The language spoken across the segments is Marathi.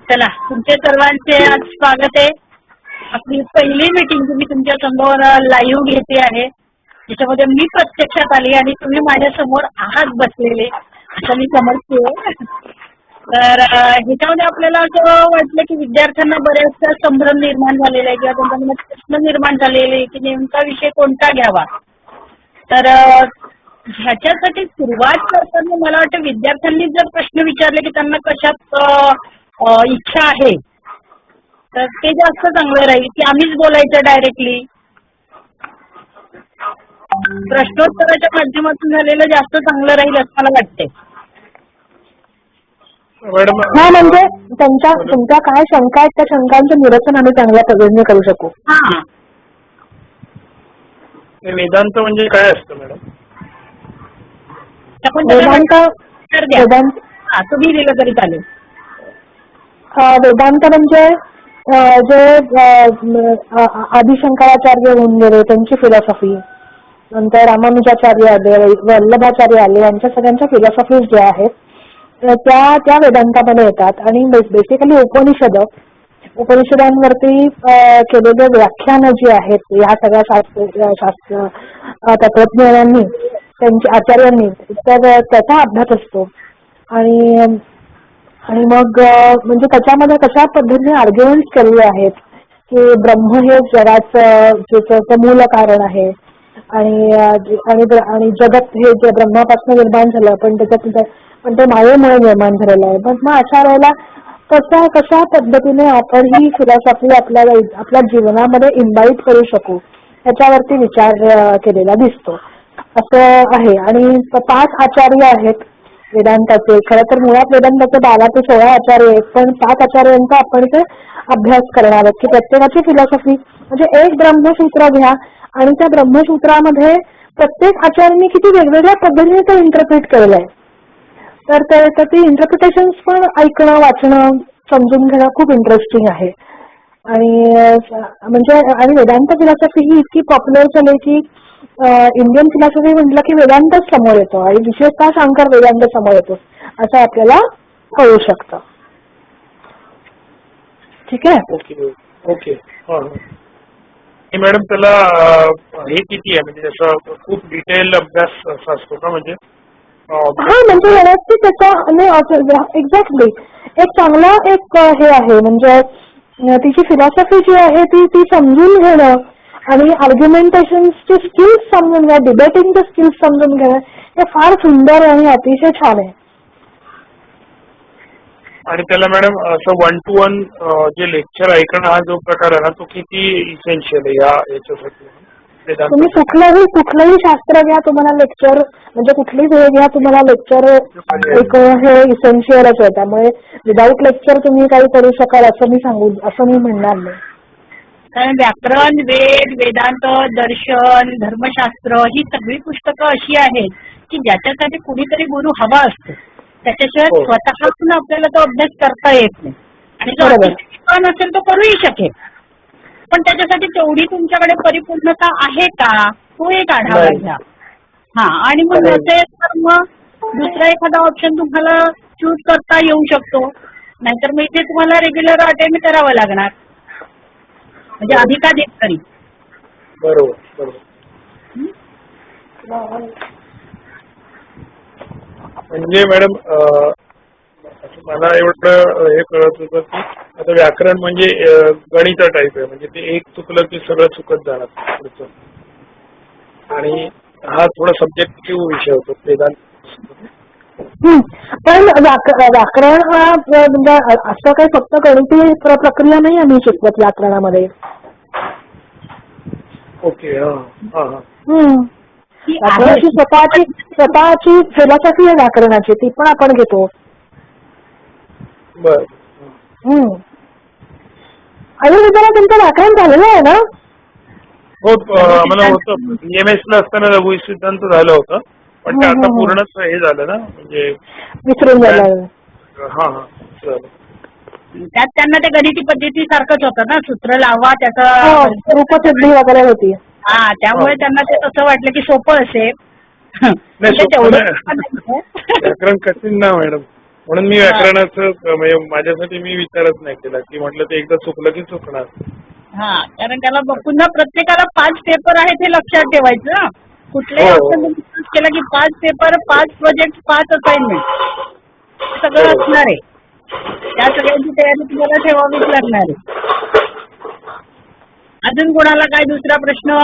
चला, तुमचे सर्वांचे आज स्वागत आहे. आपली पहिली मीटिंग तुम्ही तुमच्या समोर लाईव्ह घेते आहे, ज्याच्यामध्ये मी प्रत्यक्षात आली आणि तुम्ही माझ्या समोर आहात बसलेले, असं मी समजते. तर ह्याच्यामध्ये आपल्याला असं वाटलं की विद्यार्थ्यांना बऱ्याचसा संभ्रम निर्माण झालेला आहे किंवा त्यांच्या मनात प्रश्न निर्माण झालेले की नेमका विषय कोणता घ्यावा. तर ह्याच्यासाठी सुरुवात करताना मला वाटतं विद्यार्थ्यांनी जर प्रश्न विचारले की त्यांना कशात इच्छा आहे तर ते जास्त चांगलं राहील की आम्हीच बोलायचं डायरेक्टली. प्रश्नोत्तराच्या माध्यमातून झालेलं जास्त चांगलं राहील असं मला वाटतंय. हा, म्हणजे तुमच्या काय शंका आहेत त्या शंकांचं निरसन आम्ही चांगल्या पद्धतीने करू शकू. हा, वेदांत म्हणजे काय असतं मॅडम? वेदांत तुम्ही दिलं तरी चालेल. वेदांत म्हणजे जे आदिशंकराचार्य होऊन गेले त्यांची फिलॉसॉफी, नंतर रामानुजाचार्य आले, वल्लभाचार्य आले, यांच्या सगळ्यांच्या फिलॉसॉफीज ज्या आहेत त्या वेदांतामध्ये येतात. आणि बेसिकली उपनिषदांवरती केलेले व्याख्यानं जी आहेत ह्या सगळ्या शास्त्र तत्वज्ञांनी त्यांच्या आचार्यांनी तर त्याचा अभ्यास असतो. आणि मग म्हणजे त्याच्यामध्ये कशा पद्धतीने आर्ग्युमेंट्स केलेले आहेत की ब्रह्म हे जगाचं मूल कारण आहे आणि जगत हे जे ब्रह्मापासून निर्माण झालं पण ते मायेमुळे निर्माण झालेलं आहे. मग अशा वेळेला कशा पद्धतीने आपण ही फिलॉसॉफी आपल्या जीवनामध्ये इन्व्हाइट करू शकू ह्याच्यावरती विचार केलेला दिसतो असं आहे. आणि 5 आचार्य आहेत वेदांताचे. खरं तर मुळात वेदांताचे 12 ते 16 आचार्य आहेत, पण 5 आचार्यांचा आपण इथे अभ्यास करणार आहोत की प्रत्येकाची फिलॉसॉफी म्हणजे एक ब्रह्मसूत्र घ्या आणि त्या ब्रह्मसूत्रामध्ये प्रत्येक आचार्यांनी किती वेगवेगळ्या पद्धतीने ते इंटरप्रिट केलेलं आहे. तर ती इंटरप्रिटेशन्स पण ऐकणं, वाचणं, समजून घेणं खूप इंटरेस्टिंग आहे. आणि वेदांत फिलॉसॉफी ही इतकी पॉप्युलर झाली की इंडियन फिलॉसॉफी म्हटलं की वेदांतच समोर येतो आणि विशेषतः शंकर वेदांत समोर येतो असं आपल्याला कळू शकतं. ठीक आहे. Okay okay. मॅडम त्याला हे किती आहे म्हणजे असं खूप डिटेल अभ्यास असा असतो का? म्हणजे हा, म्हणजे व्यवस्थित त्याचा एक्झॅक्टली एक चांगला हे आहे म्हणजे तिची फिलॉसॉफी जी आहे ती समजून घेणं आणि आर्ग्युमेंटेशनचे स्किल्स समजून घ्या, डिबेटिंगचे स्किल्स समजून घेणं हे फार सुंदर आणि अतिशय छान आहे. आणि त्याला मॅडम असं 1 to 1 जे लेक्चर ऐकणं हा जो प्रकार आहे ना तो किती इसेन्शियल आहे याच्यासाठी? तुम्ही कुठलंही शास्त्र घ्या, तुम्हाला लेक्चर म्हणजे कुठलीच हे घ्या, तुम्हाला लेक्चर एक हे इसेन्शियलच आहे. त्यामुळे विदाऊट लेक्चर तुम्ही काही करू शकाल असं मी म्हणणार नाही. कारण व्याकरण, वेदांत, दर्शन, धर्मशास्त्र ही सगळी पुस्तकं अशी आहेत की ज्याच्यासाठी कुणीतरी गुरु हवा असतो. त्याच्याशिवाय स्वतःहून आपल्याला तो अभ्यास करता येत नाही. आणि जो अतिशय असेल तो करूही शकेल, पण त्याच्यासाठी तेवढी तुमच्याकडे परिपूर्णता आहे का तो एक आढावा घ्या. हा, आणि मग नसेल तर मग दुसरा एखादा ऑप्शन तुम्हाला चूज करता येऊ शकतो. नाहीतर मग इथे तुम्हाला रेग्युलर अटेंड करावं लागणार, म्हणजे अधिकाधिक तरी. बरोबर. म्हणजे मॅडम मला एवढं हे कळत होतं की आता व्याकरण म्हणजे गणिता टाईप आहे, म्हणजे ते एक चुकलं की सगळं चुकत जाणार पुढचं. आणि हा थोडा सब्जेक्टिव्ह विषय होतो वेदांत. पण व्याकरण हा म्हणजे असं काही फक्त गणिती प्रक्रिया नाही आम्ही शिकवत व्याकरणामध्ये. ओके. व्याकरणाची स्वतःची फिलॉसॉफी आहे व्याकरणाची, ती पण आपण घेतो. बर. आणि विचारा तुमचं व्याकरण झालेलं आहे ना? हो, मला होतं BMS ला असताना लघु सिद्धांत झालं होतं, पण ते आता पूर्णच हे झालं ना, म्हणजे विसरून झालं. हा चालेल. त्यात त्यांना ते गणिती पद्धती सारखंच होतं ना, सूत्र लावा त्याचं रूपसिद्धी वगैरे होती. हा, त्यामुळे त्यांना ते तसं वाटलं की सोपं असेल. व्याकरण कठीण ना मॅडम. म्हणून मी व्याकरणाचं म्हणजे माझ्यासाठी मी विचारच नाही केला की म्हटलं ते एकदा चुकलं की चुकणार. हा, कारण त्याला पुन्हा प्रत्येकाला 5 पेपर आहेत हे लक्षात ठेवायचं. कुठल्याही हो. ऑप्शन चूज केला की 5 पेपर, 5 प्रोजेक्ट, 5 असाइनमेंट सगळं असणार आहे. त्या सगळ्यांची तयारी तुम्हाला ठेवावीच लागणार आहे. अजून कोणाला काय दुसरा प्रश्न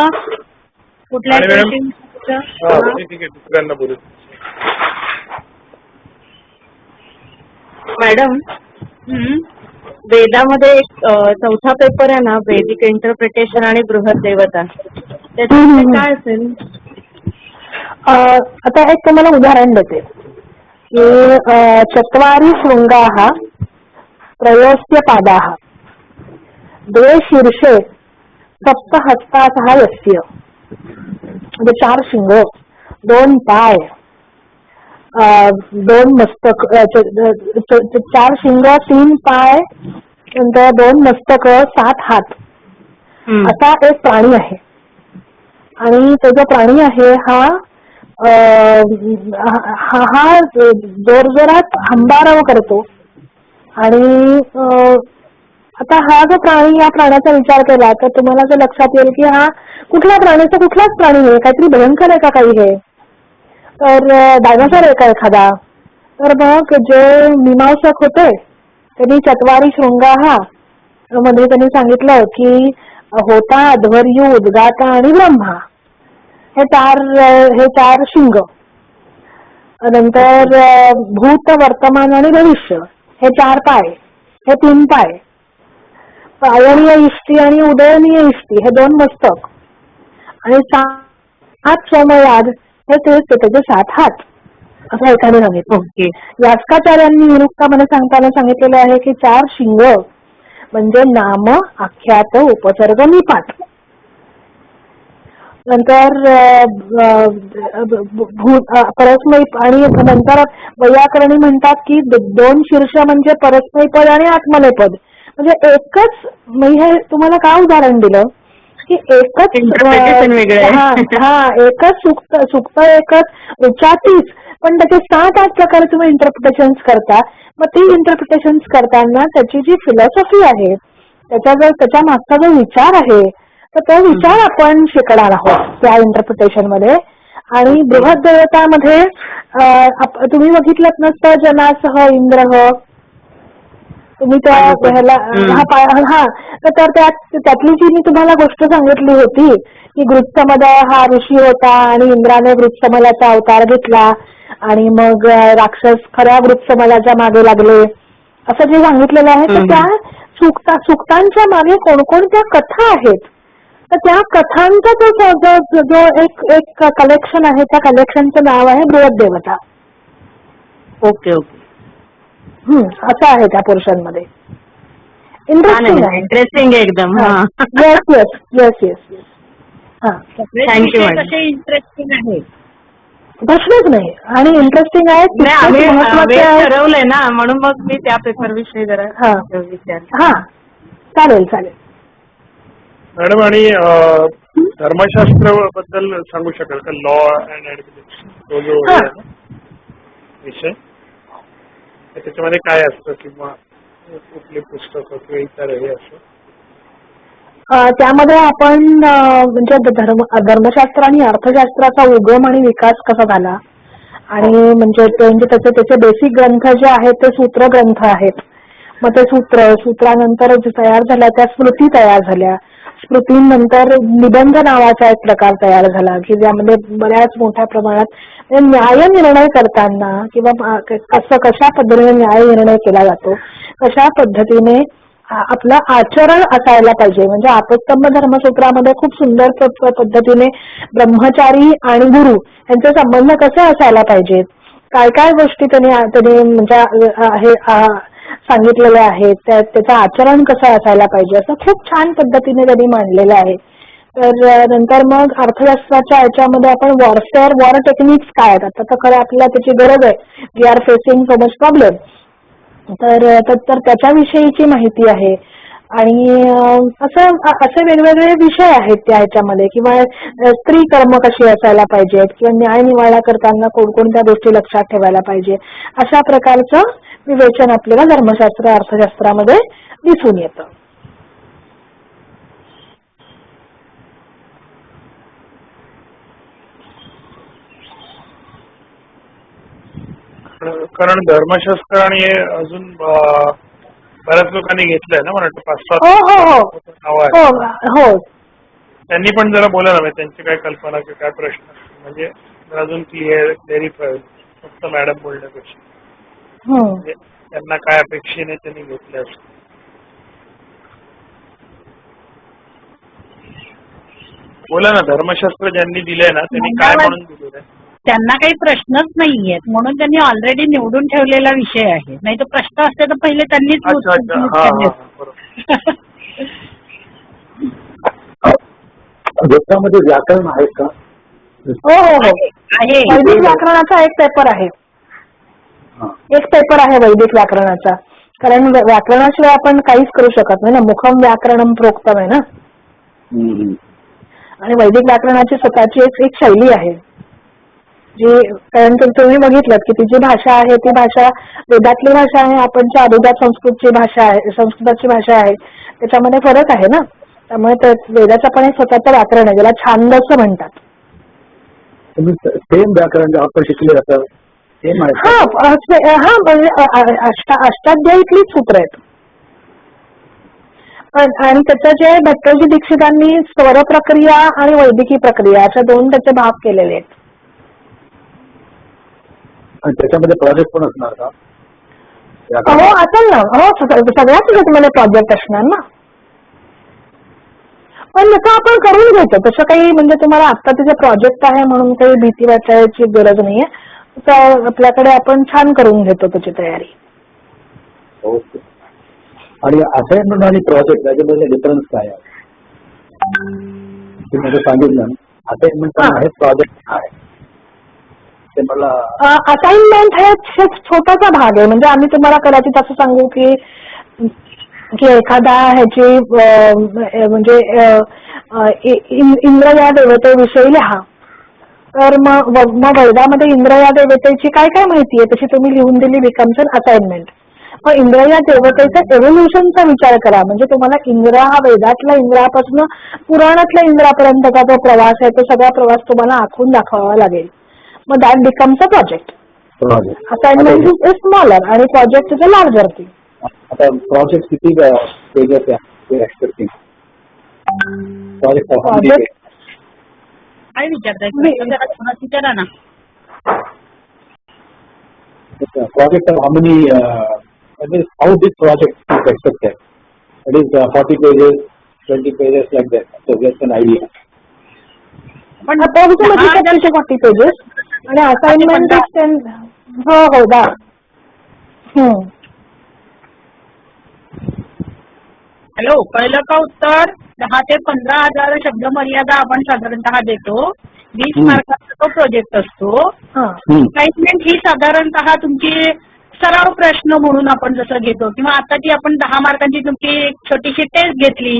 कुठल्या आणि मॅडम गोष्टींचा? ठीक आहे दुसऱ्यांना बोलू. मॅडम, हम्म. वेदामध्ये एक चौथा पेपर आहे ना, वैदिक इंटरप्रिटेशन आणि बृहद देवता, त्याच्यामध्ये काय असेल? आता एक तुम्हाला उदाहरण देते की चत्वारि शृंगाः त्रयोस्य पादाः द्वे शीर्षे सप्त हस्ताः यस्य, म्हणजे 4 शिंग, 2 पाय, 2 मस्तक, 4 शिंग, 3 पाय, नंतर 2 मस्तक, 7 हात असा एक प्राणी आहे. आणि तो जो प्राणी आहे हा जोरजोरात हंबारव करतो. आणि आता हा जो प्राणी, या प्राण्याचा विचार केला तर तुम्हाला जर लक्षात येईल की हा कुठल्या प्राण्याचा कुठलाच प्राणी आहे, काहीतरी भयंकर आहे का काही हे, तर डायनासॉर आहे का एखादा. तर मग जे मीमांसक होते त्यांनी चत्वारि शृंगाः मध्ये त्यांनी सांगितलं की होता, अध्वर्यू, उद्गाता आणि ब्रह्मा हे 4 शिंग. नंतर भूत, वर्तमान आणि भविष्य हे 4 पाय, हे 3 पाय, पायनीय इष्टी आणि उदयनीय इष्टी हे 2 मस्तक, आणि 7 सोमयाग हे त्याचे 7 हात असं एकाने सांगितलं. ओके. यास्काचार्यांनी निरुक्तामध्ये सांगताना सांगितलेलं आहे की 4 शिंग म्हणजे नाम, आख्यात, उपसर्ग, निपात. नंतर परस्मै, आणि नंतर वैयाकरणी म्हणतात की 2 शीर्ष म्हणजे परस्मै पद आणि आत्मनेपद, म्हणजे एकच. म्हणजे तुम्हाला काय उदाहरण दिलं की एकच Interpretation वेगळं आहे. एकच सुक्त एकच उच्चातीच, पण त्याचे 7-8 प्रकारे तुम्ही इंटरप्रिटेशन्स करता. मग ती इंटरप्रिटेशन्स करताना त्याची जी फिलॉसॉफी आहे, त्याच्या मागचा जो विचार आहे, तर तो विचार आपण शिकणार आहोत त्या इंटरप्रिटेशन मध्ये. आणि बृहद देवतामध्ये तुम्ही बघितलं नसतं जनासह इंद्र, तुम्ही त्या ह्याला तर त्यातली जी मी तुम्हाला गोष्ट सांगितली होती की गृत्समद हा ऋषी होता आणि इंद्राने गृत्समलाचा अवतार घेतला आणि मग राक्षस खऱ्या गृत्समलाच्या मागे लागले, असं जे सांगितलेलं आहे. तर त्या सुक्तांच्या मागे कोणकोणत्या कथा आहेत, तर त्या कथांचा जो एक कलेक्शन आहे, त्या कलेक्शनचं नाव आहे बृहद देवता. Okay okay. असं आहे त्या पोर्शन मध्ये. इंटरेस्टिंग आहे, इंटरेस्टिंग एकदम. Yes yes yes yes yes. Thank you madam. कसे इंटरेस्टिंग आहे, प्रश्नच नाही. आणि इंटरेस्टिंग आहे, महत्वाचे आहे. ठरवलंय ना, म्हणून मग मी त्या पेपर विषयी जरा विचार. चालेल चालेल. मॅडम, आणि धर्मशास्त्र बद्दल सांगू शकाल का? लॉ अँड ऍडमिनिस्ट्रेशन तो जो आहे ना विषय, त्याच्यामध्ये काय असतं किंवा कुठली पुस्तकं किंवा इतर हे असं? त्यामध्ये आपण म्हणजे धर्मशास्त्र आणि अर्थशास्त्राचा उगम आणि विकास कसा झाला, आणि म्हणजे त्याचे बेसिक ग्रंथ जे आहेत ते सूत्र ग्रंथ आहेत. मग ते सूत्रानंतर जे तयार झाल्या त्या स्मृती तयार झाल्या. स्मृतीनंतर निबंध नावाचा एक प्रकार तयार झाला की ज्यामध्ये बऱ्याच मोठ्या प्रमाणात न्याय निर्णय करताना किंवा कशा पद्धतीने न्याय निर्णय केला जातो, कशा पद्धतीने आपलं आचरण असायला पाहिजे. म्हणजे आपस्तंभ धर्मसूत्रामध्ये खूप सुंदर पद्धतीने ब्रह्मचारी आणि गुरु यांचे संबंध कसे असायला पाहिजेत, काय काय गोष्टी त्यांनी म्हणजे सांगितलेले आहेत, त्याचं आचरण कसं असायला पाहिजे, असं खूप छान पद्धतीने त्यांनी मांडलेलं आहे. तर नंतर मग अर्थशास्त्राच्या याच्यामध्ये आपण वॉर टेक्निक्स काय आहेत, आता तर खरं आपल्याला त्याची गरज आहे, we are facing so much problem. तर त्याच्याविषयीची माहिती आहे. आणि असे वेगवेगळे विषय आहेत त्या ह्याच्यामध्ये, किंवा स्त्री कर्म कशी असायला पाहिजेत, किंवा न्याय निवाडा करताना कोणकोणत्या गोष्टी लक्षात ठेवायला पाहिजे, अशा प्रकारचं विवेचन आपल्याला धर्मशास्त्र अर्थशास्त्रामध्ये दिसून येतं. कारण धर्मशास्त्र आणि हे अजून बऱ्याच लोकांनी घेतलंय ना, मला वाटतं 5-7 हो हो हो नावं हो आहेत. हो त्यांनी पण जरा बोला ना, त्यांची काय कल्पना की काय प्रश्न, म्हणजे अजून क्लिअरिफाय होईल फक्त मॅडम बोलण्यापेक्षा. हम्म. म्हणजे त्यांना काय अपेक्षेने त्यांनी घेतले असं. बोला ना, धर्मशास्त्र ज्यांनी दिलंय ना त्यांनी काय म्हणून दिलेलं आहे? त्यांना काही प्रश्नच नाहीयेत म्हणून त्यांनी ऑलरेडी निवडून ठेवलेला विषय आहे. नाही तर प्रश्न असते तर पहिले त्यांनीच अच्छा अच्छा, हा विचारले हा असते. बरोबर. गीतामध्ये व्याकरण आहे का? हो हो हो आहे. वैदिक व्याकरणाचा एक पेपर आहे. हा. एक पेपर आहे वैदिक व्याकरणाचा. कारण व्याकरणाशिवाय आपण काहीच करू शकत नाही ना. मुखम व्याकरणम प्रोक्तम आहे ना. हम्म. आणि वैदिक व्याकरणाची स्वतःची एक शैली आहे जी, कारण तुम्ही बघितलं की ती जी भाषा आहे ती भाषा वेदातली भाषा आहे, आपणच्या अभिजात संस्कृतची भाषा आहे, संस्कृताची भाषा आहे, त्याच्यामध्ये फरक आहे ना. त्यामुळे वेदाचं पण एक स्वतःचं व्याकरण आहे ज्याला छांदस म्हणतात. सेम व्याकरण जे आपण शिकले जातं सेम आहे हा का? हा म्हणजे अष्टाध्यायीतलीच सूत्र आहेत. आणि त्याचं जे भट्टोजी दीक्षितांनी स्वर प्रक्रिया आणि वैदिकी प्रक्रिया अशा दोन त्याचे भाग केलेले आहेत. आणि त्याच्यामध्ये प्रोजेक्ट पण असणार का? हो असेल ना. हो सगळ्याच मध्ये प्रोजेक्ट असणार ना. पण जसं आपण करून घेतो तसं काही म्हणजे तुम्हाला आता त्याचे प्रोजेक्ट आहे म्हणून काही भीती वाटायची गरज नाहीये. तर आपल्याकडे आपण छान करून घेतो त्याची तयारी. ओके. आणि असाइनमेंट आणि प्रोजेक्ट याच्यामध्ये डिफरन्स काय आहे? तुम्ही सांगितलं असाइनमेंट पण आहे, प्रोजेक्ट आहे. ते मला असाइनमेंट हे छोटासा भाग आहे. म्हणजे आम्ही तुम्हाला कदाचित असं सांगू की एखादा ह्याची म्हणजे इंद्र या देवतेविषयी लिहा. तर मग वेदामध्ये इंद्र या देवतेची काय काय माहिती आहे तशी तुम्ही लिहून दिली बिकम्स अन असाइनमेंट. मग इंद्र या देवतेचा एव्होल्युशनचा विचार करा. म्हणजे तुम्हाला इंद्र हा वेदातल्या इंद्रापासून पुराणातल्या इंद्रापर्यंतचा जो प्रवास आहे तो सगळा प्रवास तुम्हाला आखून दाखवावा लागेल. मग that becomes a project. Assignment is smaller आणि project is a larger thing. आता प्रोजेक्ट किती पेजेस आहे एक्सपेक्टिंग? प्रोजेक्ट काय विचारताय विचारा ना. project of how many how this project is expected? It is 40 pages, 20 pages like that. So just an idea. पण अप्रोक्सिमेटली 40 पेजेस आणि असाइनमेंट हो हो दा. हॅलो, पहिलं का उत्तर 10 ते 15,000 शब्द मर्यादा आपण साधारणतः देतो. 20 मार्काचा तो प्रोजेक्ट असतो. असाइनमेंट ही साधारणतः तुमची सराव प्रश्न म्हणून आपण जसं घेतो किंवा आता जी आपण 10 मार्कांची तुमची एक छोटीशी टेस्ट घेतली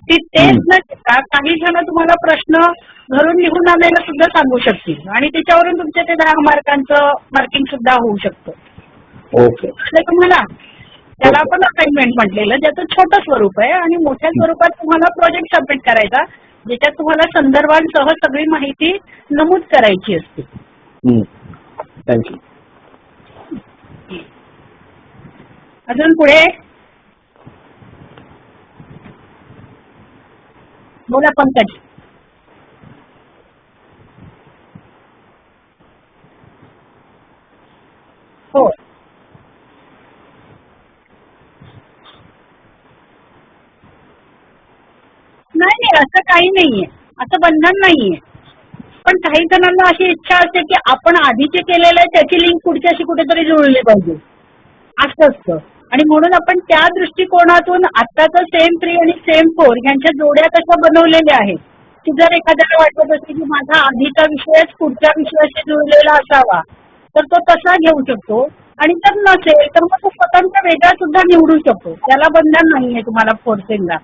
ती टेस्ट न घेता काही जण तुम्हाला प्रश्न घरून लिहून आणायला सुद्धा सांगू शकतील आणि त्याच्यावरून तुमच्या ते 10 मार्कांचं मार्किंग सुद्धा होऊ शकतं. ओके. तुम्हाला त्याला आपण असाइनमेंट म्हटलेलं ज्याचं छोटं स्वरूप आहे आणि मोठ्या स्वरूपात तुम्हाला प्रोजेक्ट सबमिट करायचा ज्याच्यात तुम्हाला संदर्भांसह सगळी माहिती नमूद करायची असते. थँक्यू. अजून पुढे बोला पंकज. हो नाही असं काही नाहीये, असं बंधन नाहीये. पण काही जणांना अशी इच्छा असते की आपण आधीचे केलेलं आहे त्याची लिंक पुढच्याशी कुठेतरी जुळली पाहिजे असं असतं आणि म्हणून आपण त्या दृष्टिकोनातून आत्ताचं सेम 3 आणि सेम 4 ह्यांच्या जोड्या कशा बनवलेल्या आहेत की जर एखाद्याला वाटत असेल की माझा आधीचा विषयच पुढच्या विषयाशी जुळलेला असावा तर तो तसा घेऊ शकतो आणि जर नसेल तर मग तो स्वतंत्र वेगळा सुद्धा निवडू शकतो. त्याला बंधन नाहीये तुम्हाला फोर्सिंगला.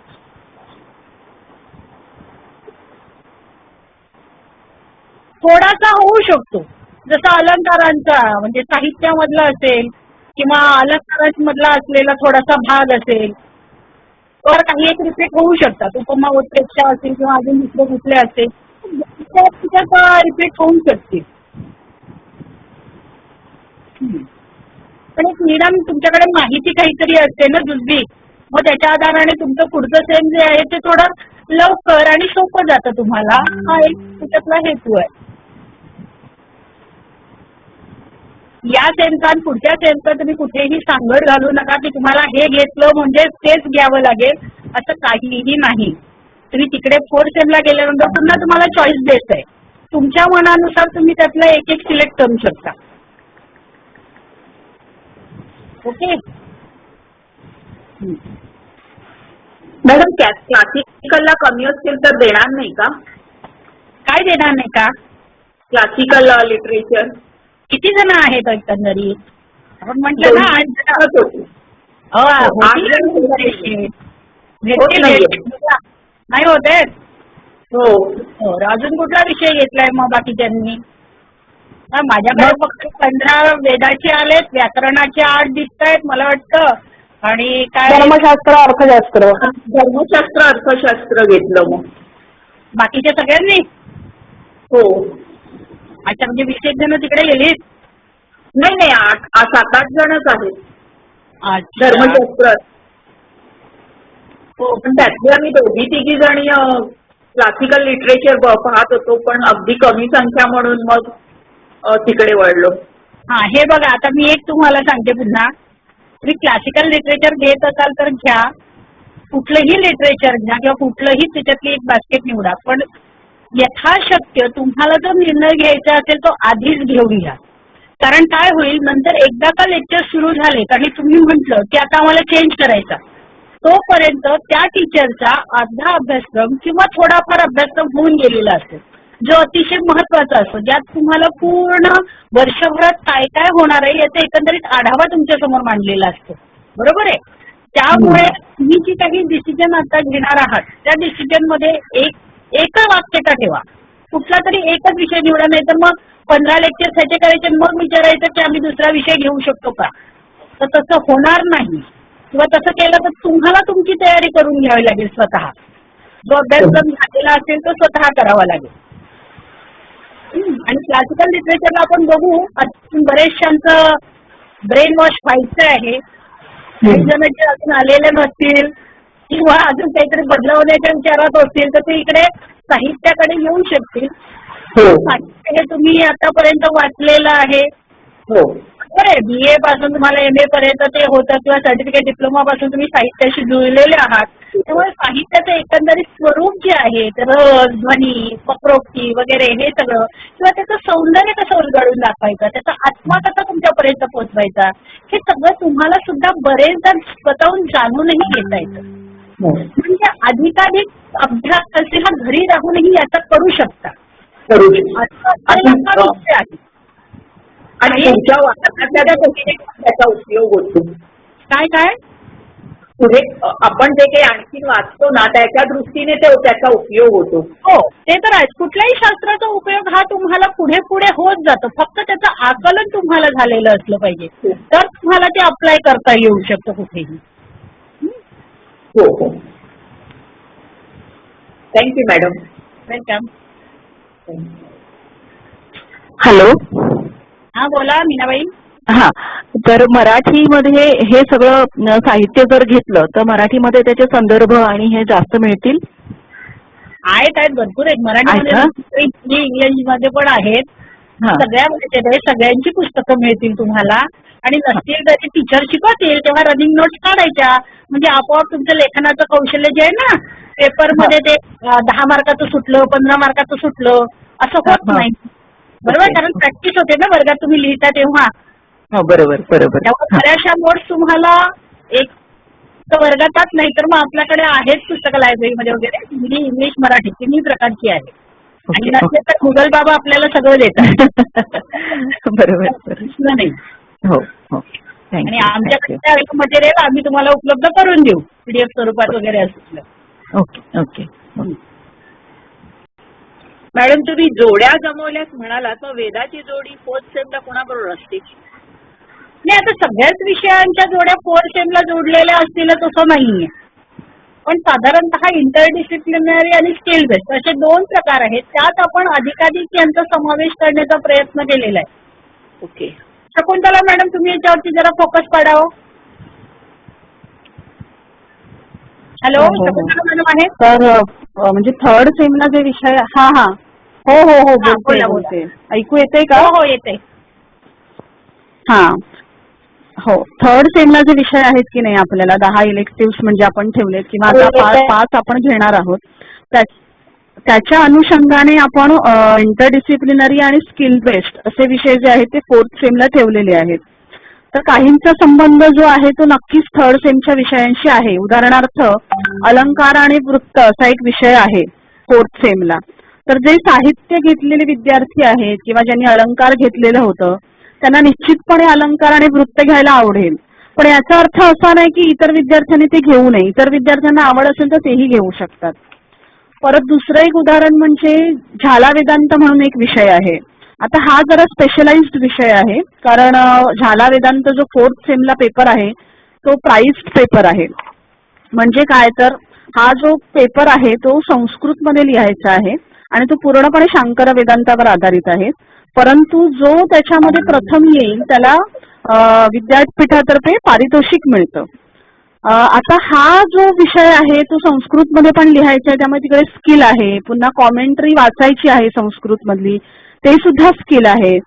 थोडासा होऊ शकतो जसं अलंकारांचा म्हणजे साहित्यामधला असेल किंवा अलंकारात मधला असलेला थोडासा भाग असेल तर काही एक रिपीट होऊ शकतात. उपमा उत्प्रेक्षा असेल किंवा अजून दुसरे कुठले असेल त्याच्यात रिपीट होऊ शकते. पण एक निदान तुमच्याकडे माहिती काहीतरी असते ना दुसरी, मग त्याच्या आधाराने तुमचं पुढचं सेम जे आहे ते थोडं लवकर आणि सोपं जातं तुम्हाला. हा एक त्याच्यातला हेतू आहे. या सेमचा आणि पुढच्या सेमचा तुम्ही कुठेही सांगड घालू नका की तुम्हाला हे घेतलं म्हणजे तेच घ्यावं लागेल असं काहीही नाही. तुम्ही तिकडे 4th सेमला गेल्यानंतर पुन्हा तुम्हाला चॉईस देत आहे. तुमच्या मनानुसार तुम्ही त्यातलं एक एक सिलेक्ट करू शकता. ओके मॅडम क्लासिकलला कमी असतील तर देणार नाही का? काय देणार नाही का? क्लासिकल लिटरेचर किती जण आहेत एकंदरीत? आपण म्हटलं ना 8 जण. नाही होते. हो अजून कुठला विषय घेतलाय मग बाकीच्यांनी? माझ्याकडे फक्त 15 वेदाचे आलेत, व्याकरणाचे 8 दिसत आहेत मला वाटतं. आणि काय धर्मशास्त्र अर्थशास्त्र अर्थशास्त्र घेतलं मग बाकीच्या सगळ्यांनी. हो अच्छा, म्हणजे 20 जण तिकडे गेलीत? नाही 7-8 जणच आहेत अच्छा. धर्मशास्त्र. हो पण त्यातली आम्ही 2-3 जणी क्लासिकल लिटरेचर पाहत होतो पण अगदी कमी संख्या म्हणून मग तिकडे वळलो. हा हे बघा, आता मी एक तुम्हाला सांगते पुन्हा. तुम्ही क्लासिकल लिटरेचर घेत असाल तर घ्या, कुठलंही लिटरेचर घ्या किंवा कुठलंही त्याच्यातली एक बास्केट निवडा, पण यथाशक्य तुम्हाला जो निर्णय घ्यायचा असेल तो आधीच घेऊन घ्या. कारण काय होईल, नंतर एकदा का लेक्चर सुरू झाले आणि तुम्ही म्हटलं की आता आम्हाला चेंज करायचा, तोपर्यंत त्या टीचरचा अर्धा अभ्यासक्रम किंवा थोडाफार अभ्यासक्रम होऊन गेलेला असेल, जो अतिशय महत्वाचा असतो, ज्यात तुम्हाला पूर्ण वर्षभरात काय काय होणार आहे याचा एकंदरीत आढावा तुमच्या समोर मांडलेला असतो. बरोबर आहे. त्यामुळे तुम्ही जी काही डिसिजन आता घेणार आहात त्या डिसिजन मध्ये एकच वाक्यता ठेवा. कुठला तरी एकच विषय निवडा, नाही तर मग 15 लेक्चर ह्याचे करायचे मग विचारायचं की आम्ही दुसरा विषय घेऊ शकतो का, तर तसं होणार नाही. किंवा तसं केलं तर तुम्हाला तुमची तयारी करून घ्यावी लागेल स्वतः. जो अभ्यासक्रम झालेला असेल तो स्वतः करावा लागेल. आणि क्लासिकल लिटरेचरला आपण बघू, बरेचशांचं ब्रेन वॉश व्हायचं आहे. काही जण जे अजून आलेले नसतील किंवा अजून काहीतरी बदलवण्याच्या विचारात असतील तर ते इकडे साहित्याकडे येऊ शकतील. साहित्य हे तुम्ही आतापर्यंत वाचलेलं आहे. बरं, BA पासून तुम्हाला MA पर्यंत ते होतं किंवा सर्टिफिकेट डिप्लोमा पासून तुम्ही साहित्याशी जुळलेले आहात. त्यामुळे साहित्याचं एकंदरीत स्वरूप जे आहे, रस, ध्वनी, वक्रोक्ती वगैरे हे सगळं, किंवा त्याचं सौंदर्य कसं उलगडून दाखवायचं, त्याचा आत्मा कसा तुमच्यापर्यंत पोहोचवायचा, हे सगळं तुम्हाला सुद्धा बरेचदा स्वतःहून जाणूनही घेता येतं. म्हणजे अधिकाधिक अभ्यास असेल हा घरी राहूनही याचा करू शकता. आणि तुमच्या त्याचा उपयोग होतो. काय पुढे आपण जे काही आणखी वाचतो ना त्याच्या दृष्टीने त्याचा उपयोग होतो. हो, ते तर आहे. कुठल्याही शास्त्राचा उपयोग हा तुम्हाला पुढे पुढे होत जातो. फक्त त्याचं आकलन तुम्हाला झालेलं असलं पाहिजे, तर तुम्हाला ते अप्लाय करता येऊ शकतं कुठेही. हो. Thank you madam. वेलकम. हॅलो. हा बोला मीनाबाई. हा, तर मराठीमध्ये हे सगळं साहित्य जर घेतलं तर मराठीमध्ये त्याचे संदर्भ आणि हे जास्त मिळतील? आहेत भरपूर आहेत. मराठीमध्ये इंग्लिशमध्ये पण आहेत. सगळ्या सगळ्यांची पुस्तकं मिळतील तुम्हाला. आणि नसतील तरी टीचर शिकवतील तेव्हा रनिंग नोट्स काढायच्या, म्हणजे आपोआप तुमचं लेखनाचं कौशल्य जे आहे ना, पेपरमध्ये ते 10 मार्काचं सुटलं 15 मार्काचं सुटलं असं होत नाही. बरोबर, कारण प्रॅक्टिस होते ना वर्गात तुम्ही लिहिता तेव्हा. बरोबर. त्यामुळे बऱ्याचशा नोट्स तुम्हाला एक वर्गातच नाही तर मग आपल्याकडे आहेत पुस्तकं लायब्ररीमध्ये वगैरे, हिंदी, इंग्लिश, मराठी तिन्ही प्रकारची आहे. आणि नसले तर गुगल बाबा आपल्याला सगळं देतात. बरोबर. नाही. हो. आणि आमच्याकडे मटेरियल आम्ही तुम्हाला उपलब्ध करून देऊ PDF स्वरूपात वगैरे असलं. ओके. मॅडम तुम्ही जोड्या जमवल्यास म्हणाला तर वेदाची जोडी 4th सेमला कोणाबरोबर असते? नाही, आता सगळ्याच विषयांच्या जोड्या 4th सेमला जोडलेल्या असतील तसं नाहीये, पण साधारणतः इंटरडिसिप्लिनरी आणि स्किल बेस्ड असे 2 प्रकार आहेत. त्यात आपण अधिकाधिक यांचा समावेश करण्याचा प्रयत्न केलेला आहे. ओके. शकुंतला मॅडम, तुम्ही याच्यावरती जरा फोकस पाडावं. हॅलो, हो, हो, हो. शकुंतला मॅडम आहेत? तर म्हणजे 3rd सेमला जे विषय हा हा हो हो हो हा, बोलते बोला, बोलते ऐकू येते का? हो हो, येते. हा हो 3rd सेमला जे विषय आहेत की नाही आपल्याला 10 इलेक्टिव्ह म्हणजे आपण ठेवलेत किंवा आता 5 आपण घेणार आहोत त्याच्या अनुषंगाने आपण इंटरडिसिप्लिनरी आणि स्किल बेस्ड असे विषय जे आहेत ते 4th सेमला ठेवलेले आहेत. तर काहींचा संबंध जो आहे तो नक्कीच 3rd सेमच्या विषयांशी आहे. उदाहरणार्थ अलंकार आणि वृत्त असा एक विषय आहे 4th सेमला. तर जे साहित्य घेतलेले विद्यार्थी आहेत किंवा ज्यांनी अलंकार घेतलेलं होतं त्यांना निश्चितपणे अलंकार आणि वृत्त घ्यायला आवडेल. पण याचा अर्थ असा नाही की इतर विद्यार्थ्यांनी ते घेऊ नये. इतर विद्यार्थ्यांना आवड असेल तर तेही घेऊ शकतात. परत दुसरं एक उदाहरण म्हणजे झाला वेदांत म्हणून एक विषय आहे. आता हा जरा स्पेशलाइज्ड विषय आहे कारण झाला वेदांत जो 4th सेमला पेपर आहे तो प्राइज्ड पेपर आहे. म्हणजे काय तर हा जो पेपर आहे तो संस्कृतमध्ये लिहायचा आहे आणि तो पूर्णपणे शांकर वेदांतावर आधारित आहे. परंतु जो त्याच्यामध्ये प्रथम येईल त्याला विद्यापीठातर्फे पारितोषिक मिळतं. आता हा जो विषय आहे तो संस्कृतमध्ये पण लिहायचा आहे त्यामुळे तिकडे स्किल आहे. पुन्हा कॉमेंट्री वाचायची आहे संस्कृतमधली, ते सुद्धा स्किल आहे.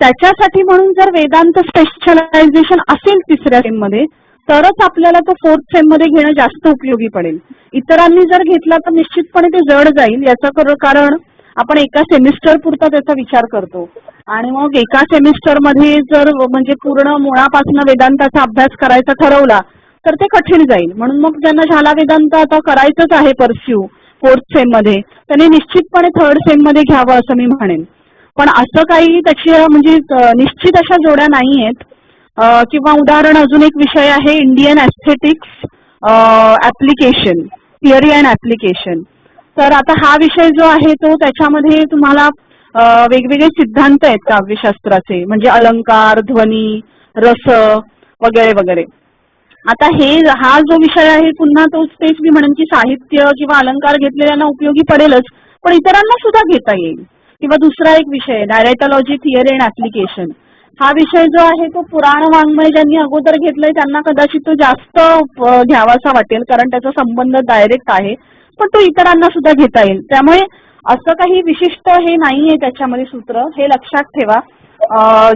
त्याच्यासाठी म्हणून जर वेदांत स्पेशलायझेशन असेल 3ऱ्या सेममध्ये तरच आपल्याला तो 4th सेममध्ये घेणं जास्त उपयोगी पडेल. इतरांनी जर घेतला तर निश्चितपणे ते जड जाईल. याचं कारण आपण एका सेमिस्टर पुरता त्याचा विचार करतो आणि मग एका सेमिस्टरमध्ये जर म्हणजे पूर्ण मुळापासून वेदांताचा अभ्यास करायचा ठरवला तर ते कठीण जाईल. म्हणून मग ज्यांना झाला वेदांत आता करायचंच आहे परस्यू 4th सेममध्ये त्यांनी निश्चितपणे 3rd सेममध्ये घ्यावं असं मी म्हणेन. पण असं काही त्याची म्हणजे निश्चित अशा जोड्या नाही आहेत. किंवा उदाहरण अजून एक विषय आहे Indian aesthetics application, theory and application. तर आता हा विषय जो आहे तो त्याच्यामध्ये तुम्हाला वेगवेगळे सिद्धांत आहेत काव्यशास्त्राचे, म्हणजे अलंकार, ध्वनी, रस वगैरे वगैरे. आता हा जो विषय आहे पुन्हा तेच मी म्हणेन की साहित्य किंवा अलंकार घेतलेल्यांना उपयोगी पडेलच पण इतरांना सुद्धा घेता येईल. किंवा दुसरा एक विषय डायरेक्टॉलॉजी, थिअरी अँड ऍप्लिकेशन. हा विषय जो आहे तो पुराण वाङ्मय ज्यांनी अगोदर घेतलंय त्यांना कदाचित तो जास्त घ्यावासा वाटेल कारण त्याचा संबंध डायरेक्ट आहे, पण तो इतरांना सुद्धा घेता येईल. त्यामुळे असं काही विशिष्ट हे नाहीये त्याच्यामध्ये सूत्र, हे लक्षात ठेवा.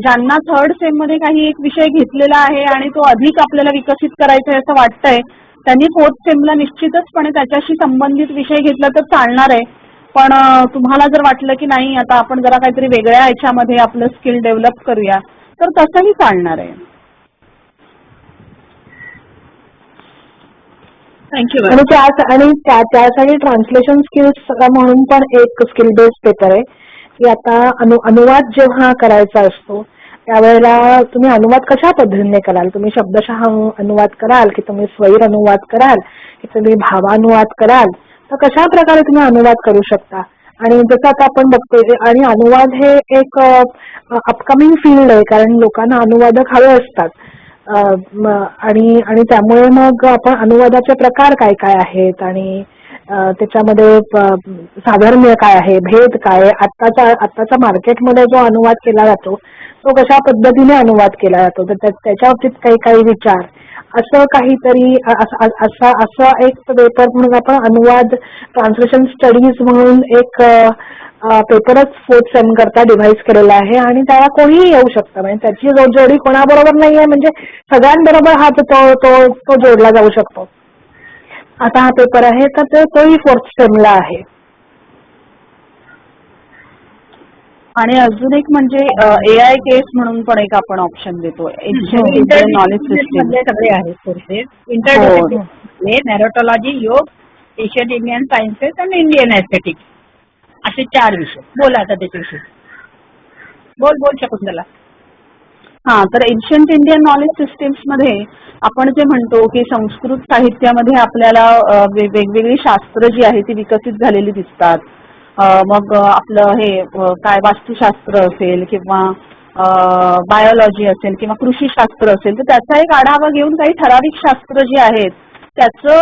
ज्यांना 3rd सेममध्ये काही एक विषय घेतलेला आहे आणि तो अधिक आपल्याला विकसित करायचा आहे असं वाटतंय त्यांनी 4th सेमला निश्चितचपणे त्याच्याशी संबंधित विषय घेतला तर चालणार आहे. पण तुम्हाला जर वाटलं की नाही आता आपण जरा काहीतरी वेगळ्या ह्याच्यामध्ये आपलं स्किल डेव्हलप करूया तर तसंही चालणार आहे. थँक्यू. आणि त्यासाठी ट्रान्सलेशन स्किल्स म्हणून पण एक स्किल बेस्ड पेपर आहे की आता अनुवाद जेव्हा करायचा असतो त्यावेळेला तुम्ही अनुवाद कशा पद्धतीने कराल. तुम्ही शब्दशः अनुवाद कराल की तुम्ही स्वैर अनुवाद कराल की तुम्ही भावानुवाद कराल, तर कशा प्रकारे तुम्ही अनुवाद करू शकता. आणि जसं आता आपण बघतोय आणि अनुवाद हे एक अपकमिंग फील्ड आहे कारण लोकांना अनुवादक हवे असतात. आणि त्यामुळे मग आपण अनुवादाचे प्रकार काय काय आहेत आणि त्याच्यामध्ये साधर्म्य काय आहे, भेद काय आहे, आत्ताच्या मार्केटमध्ये जो अनुवाद केला जातो तो कशा पद्धतीने अनुवाद केला जातो तर त्याच्या बाबतीत काही विचार असं काहीतरी असा एक पेपर म्हणून आपण अनुवाद ट्रान्सलेशन स्टडीज म्हणून एक पेपरच 4th सेम करता डिव्हाइस केलेला आहे आणि त्याला कोणीही येऊ शकतं. म्हणजे त्याची जोडी कोणाबरोबर नाहीये म्हणजे सगळ्यांबरोबर हा तो जोडला जाऊ शकतो. आता हा पेपर आहे तर तोही 4th सेमला आहे. आणि अजून एक म्हणजे AI केस म्हणून पण एक आपण ऑप्शन देतो. नॉलेज सिस्टीम सगळे आहेत कोर्सेस. इंटरडिसिप्लिनरी, नॅरोटॉलॉजी, योग, एशियन इंडियन सायन्सेस आणि इंडियन एस्थेटिक्स असे 4 विषय. बोला आता त्याच्याविषयी. बोल शकुंतला. हा तर एन्शियंट इंडियन नॉलेज सिस्टीम्स मध्ये आपण जे म्हणतो की संस्कृत साहित्यामध्ये आपल्याला वेगवेगळी शास्त्र जी आहे ती विकसित झालेली दिसतात. मग आपलं हे काय वास्तुशास्त्र असेल किंवा बायोलॉजी असेल किंवा कृषीशास्त्र असेल, तर त्याचा एक आढावा घेऊन काही ठराविक शास्त्र जी आहेत त्याचं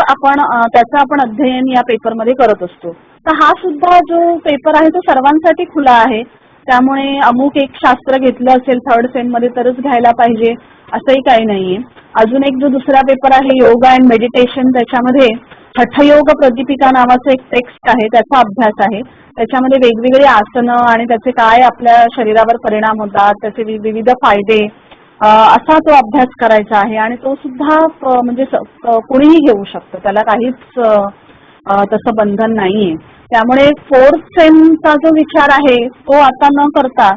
आपण अध्ययन या पेपरमध्ये करत असतो. तर हा सुद्धा जो पेपर आहे तो सर्वांसाठी खुला आहे. त्यामुळे अमुक एक शास्त्र घेतलं असेल 3rd सेम मध्ये तरच घ्यायला पाहिजे असंही काही नाहीये. अजून एक जो दुसरा पेपर आहे योगा अँड मेडिटेशन, त्याच्यामध्ये हठयोग प्रदीपिका नावाचं एक टेक्स्ट आहे, त्याचा अभ्यास आहे. त्याच्यामध्ये वेगवेगळी आसनं आणि त्याचे काय आपल्या शरीरावर परिणाम होतात, त्याचे विविध फायदे, असा तो अभ्यास करायचा आहे. आणि तो सुद्धा म्हणजे कोणीही घेऊ शकतं, त्याला काहीच तसं बंधन नाहीये. त्यामुळे 4th सेमचा जो विचार आहे तो आता न करता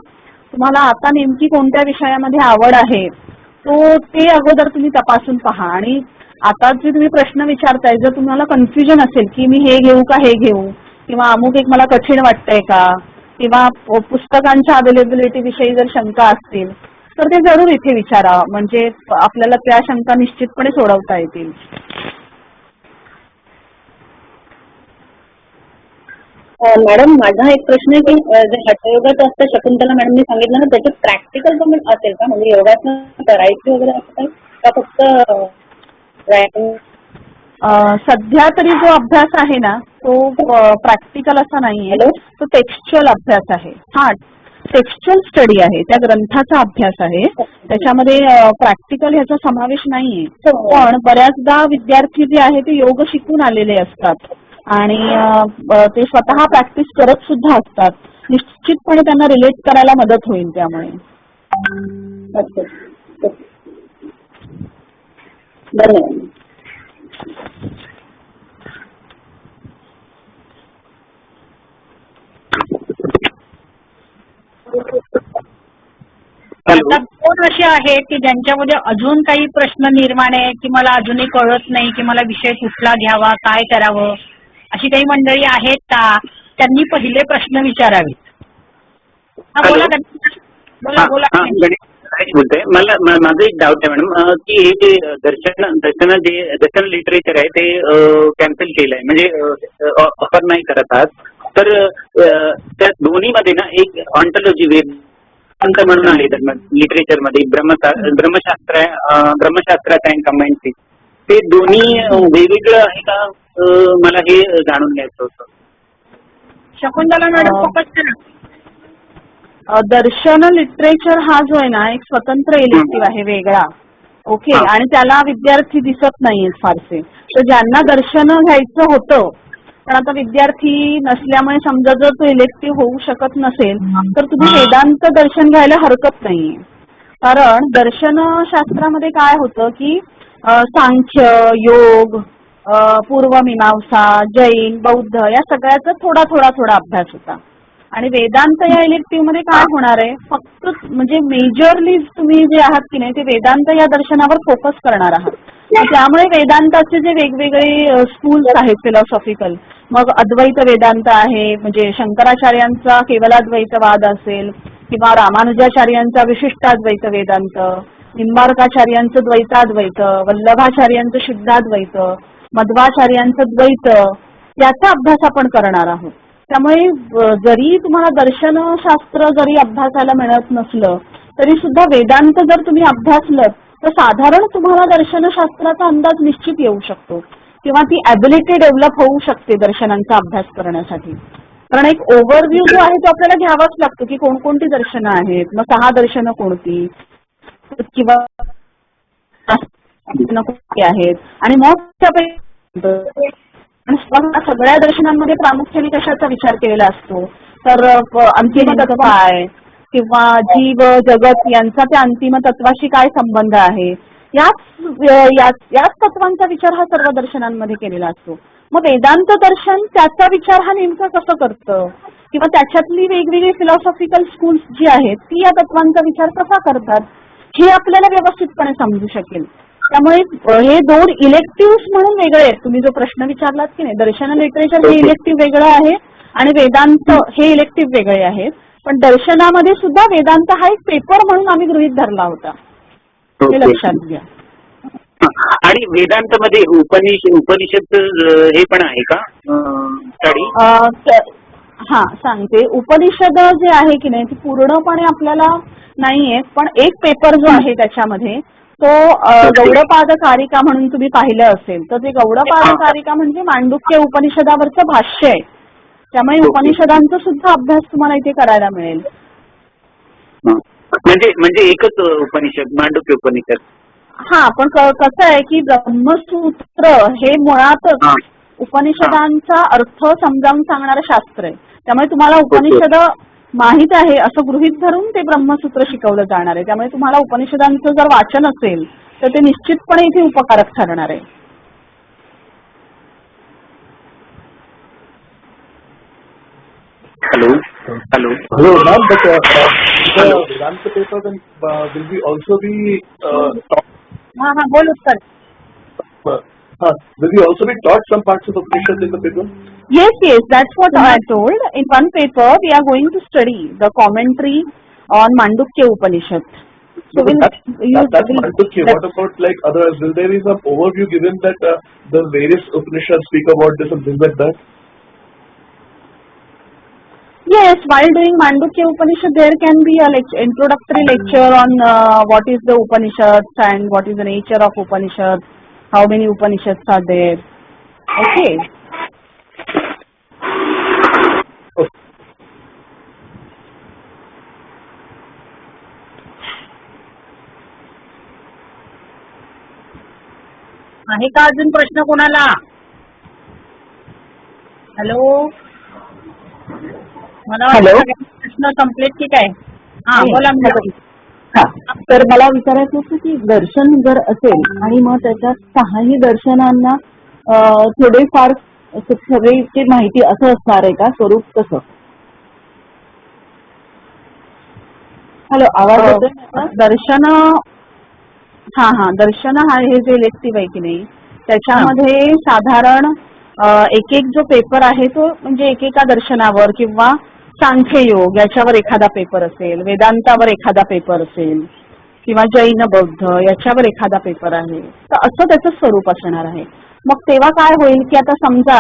तुम्हाला आता नेमकी कोणत्या विषयामध्ये आवड आहे ते अगोदर तुम्ही तपासून पहा. आणि आता जे तुम्ही प्रश्न विचारताय, जर तुम्हाला कन्फ्युजन असेल की मी हे घेऊ का हे घेऊ, किंवा अमुक एक मला कठीण वाटतंय का, किंवा पुस्तकांच्या अवेलेबिलिटी विषयी जर शंका असतील तर ते जरूर इथे विचारा, म्हणजे आपल्याला त्या शंका निश्चितपणे सोडवता येतील. मॅडम, माझा एक प्रश्न आहे की जे हठयोगाचं असतं शकुंतला मॅडमनी सांगितलं ना, त्याच्यात प्रॅक्टिकल पण असेल का, म्हणजे योगासनं करायची वगैरे असं काही, का फक्त व्यायाम? सध्या तरी जो अभ्यास आहे ना तो प्रॅक्टिकल असा नाहीये, तो टेक्स्च्युअल अभ्यास आहे. हा, टेक्स्च्युअल स्टडी आहे, त्या ग्रंथाचा अभ्यास आहे. त्याच्यामध्ये प्रॅक्टिकल ह्याचा समावेश नाहीये. पण बऱ्याचदा विद्यार्थी जे आहे ते योग शिकून आलेले असतात आणि ते स्वतः प्रॅक्टिस करत सुद्धा असतात. निश्चितपणे त्यांना रिलेट करायला मदत होईल त्यामुळे. धन्यवाद. हॅलो. आता कोण असे आहेत की ज्यांच्यामध्ये अजून काही प्रश्न निर्माण आहे की मला अजूनही कळत नाही की मला विषय कुठला घ्यावा, काय करावं, अशी काही मंडळी आहेत का? त्यांनी पहिले प्रश्न विचारावेत. हा, बोला बोला बोला. गणेश बोलतोय. माझं एक डाऊट आहे मॅडम, की हे जे दर्शन लिटरेचर आहे ते कॅन्सल केलंय, म्हणजे ऑफर नाही करत आहात. तर त्या दोन्हीमध्ये ना एक ऑन्टॉलॉजी वेदांत म्हणून आहे लिटरेचर मध्ये, ब्रह्मशास्त्र आहे, ब्रह्मशास्त्राचं आहे कंबाईनची. ते दोन्ही वेगवेगळं आहे का, मला हे जाणून घ्यायचं होतं. शकुंतला मॅडम फोकस करा. दर्शन लिटरेचर हा जो आहे ना एक स्वतंत्र इलेक्टिव्ह आहे, वेगळा. ओके. आणि त्याला विद्यार्थी दिसत नाहीयेत फारसे. तर ज्यांना दर्शन घ्यायचं होतं पण आता विद्यार्थी नसल्यामुळे समजा जर तो इलेक्टिव्ह होऊ शकत नसेल तर तुम्ही वेदांत दर्शन घ्यायला हरकत नाहीये. कारण दर्शनशास्त्रामध्ये काय होतं की सांख्य, योग, पूर्वमीमांसा, जैन, बौद्ध या सगळ्याचा थोडा अभ्यास होता. आणि वेदांत या इलेक्टिव्ह मध्ये काय होणार आहे, फक्त म्हणजे मेजरली तुम्ही जे आहात की नाही ते वेदांत या दर्शनावर फोकस करणार आहात. त्यामुळे वेदांताचे जे वेगवेगळे स्कूल्स आहेत फिलॉसॉफिकल, मग अद्वैत वेदांत आहे, म्हणजे शंकराचार्यांचा केवलाद्वैतवाद असेल किंवा रामानुजाचार्यांचा विशिष्टाद्वैत वेदांत, निंबार्काचार्यांचं द्वैताद्वैत, वल्लभाचार्यांचं शुद्धाद्वैत, मध्वाचार्यांचं द्वैत, याचा अभ्यास आपण करणार आहोत. त्यामुळे जरी तुम्हाला दर्शनशास्त्र जरी अभ्यासाला मिळत नसलं तरी सुद्धा वेदांत जर तुम्ही अभ्यासलं तर साधारण तुम्हाला दर्शनशास्त्राचा अंदाज निश्चित येऊ शकतो किंवा ती ॲबिलिटी डेव्हलप होऊ शकते दर्शनांचा अभ्यास करण्यासाठी. कारण एक ओव्हरव्ह्यू जो आहे तो आपल्याला घ्यावाच लागतो की कोणकोणती दर्शनं आहेत, मग 6 दर्शनं कोणती किंवा कोणती आहेत, आणि मग त्यापैकी सगळ्या दर्शनांमध्ये प्रामुख्याने कशाचा विचार केलेला असतो तर अंतिम तत्व आहे किंवा जीव जगत यांचा त्या अंतिम तत्वाशी काय संबंध आहे, याच तत्वांचा विचार हा सर्व दर्शनांमध्ये केलेला असतो. मग वेदांत दर्शन त्याचा विचार हा नेमका कसं करतं किंवा त्याच्यातली वेगवेगळी फिलॉसॉफिकल स्कूल्स जी आहेत ती या तत्वांचा विचार कसा करतात हे आपल्याला व्यवस्थितपणे समजू शकेल. त्यामुळे हे 2 इलेक्टिव्ह म्हणून वेगळे आहेत. तुम्ही जो प्रश्न विचारलात की नाही, दर्शन लिटरेचर हे इलेक्टिव्ह वेगळं आहे आणि वेदांत हे इलेक्टिव्ह वेगळे आहेत. पण दर्शनामध्ये सुद्धा वेदांत हा एक पेपर म्हणून आम्ही गृहीत धरला होता, हे लक्षात घ्या. आणि वेदांत मध्ये उपनिषद हे पण आहे का स्टडी? हा सांगते. उपनिषद जे आहे की नाही ती पूर्णपणे आपल्याला नाहीये, पण एक पेपर जो आहे त्याच्यामध्ये तो गौडपाद कारिका म्हणून तुम्ही पाहिलं असेल तर ते गौडपाद कारिका म्हणजे मांडुक्य उपनिषदावरचं भाष्य आहे. त्यामुळे उपनिषदांचा सुद्धा अभ्यास तुम्हाला इथे करायला मिळेल. म्हणजे एकच उपनिषद मांडुक्य उपनिषद. हा पण कसं आहे की ब्रह्मसूत्र हे मुळातच उपनिषदांचा अर्थ समजावून सांगणारं शास्त्र आहे. त्यामुळे तुम्हाला उपनिषद माहित आहे असं गृहीत धरून ते ब्रह्मसूत्र शिकवलं जाणार आहे. त्यामुळे तुम्हाला उपनिषदांचं जर वाचन असेल तर ते निश्चितपणे इथे उपकारक ठरणार आहे. Hello. Hello, ma'am, but the Vedanta paper then will be also be taught. हा हा बोल उत्तर. Will we also be taught some parts of the Upanishad in the paper? Yes, that's what I told. In one paper, we are going to study the commentary on Mandukya Upanishad. So that's Mandukya. What about like others? Will there be some overview given that the various Upanishads speak about this and things like that? Yes, while doing Mandukya Upanishad, there can be a introductory lecture on what is the Upanishads and what is the nature of Upanishads, how many Upanishads are there. Okay. आहे का अजून प्रश्न कोणाला? हॅलो, मला वाटतं प्रश्न कंप्लीट की काय? हा बोला. हा, तर मला विचारायचं होतं की दर्शन जर असेल आणि मग त्याच्यात 6ही दर्शनांना थोडेफार सगळी माहिती असं असणार आहे का? स्वरूप कसं? हॅलो, आवाज येतोय? दर्शन दर्शन हे जे इलेक्टिव्ह आहे की नाही त्याच्यामध्ये साधारण एक जो पेपर आहे तो म्हणजे एकेका दर्शनावर किंवा सांख्ययोग याच्यावर एखादा पेपर असेल, वेदांतावर एखादा पेपर असेल किंवा जैन बौद्ध याच्यावर एखादा पेपर आहे. तर असं त्याचं स्वरूप असणार आहे. मग तेव्हा काय होईल की आता समजा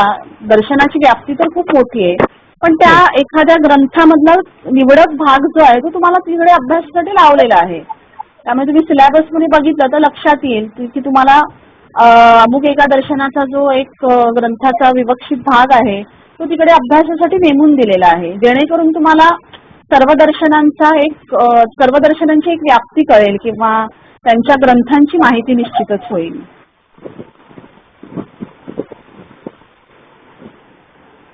दर्शनाची व्याप्ती तर खूप मोठी आहे, पण त्या एखाद्या ग्रंथामधला निवडक भाग जो आहे तो तुम्हाला तिकडे अभ्यासासाठी लावलेला आहे. त्यामुळे तुम्ही सिलेबस मध्ये बघितलं तर लक्षात येईल की तुम्हाला अमुक एका दर्शनाचा जो एक ग्रंथाचा विवक्षित भाग आहे तो तिकडे अभ्यासासाठी नेमून दिलेला आहे, जेणेकरून तुम्हाला सर्व दर्शनांची एक व्याप्ती कळेल किंवा त्यांच्या ग्रंथांची माहिती निश्चितच होईल.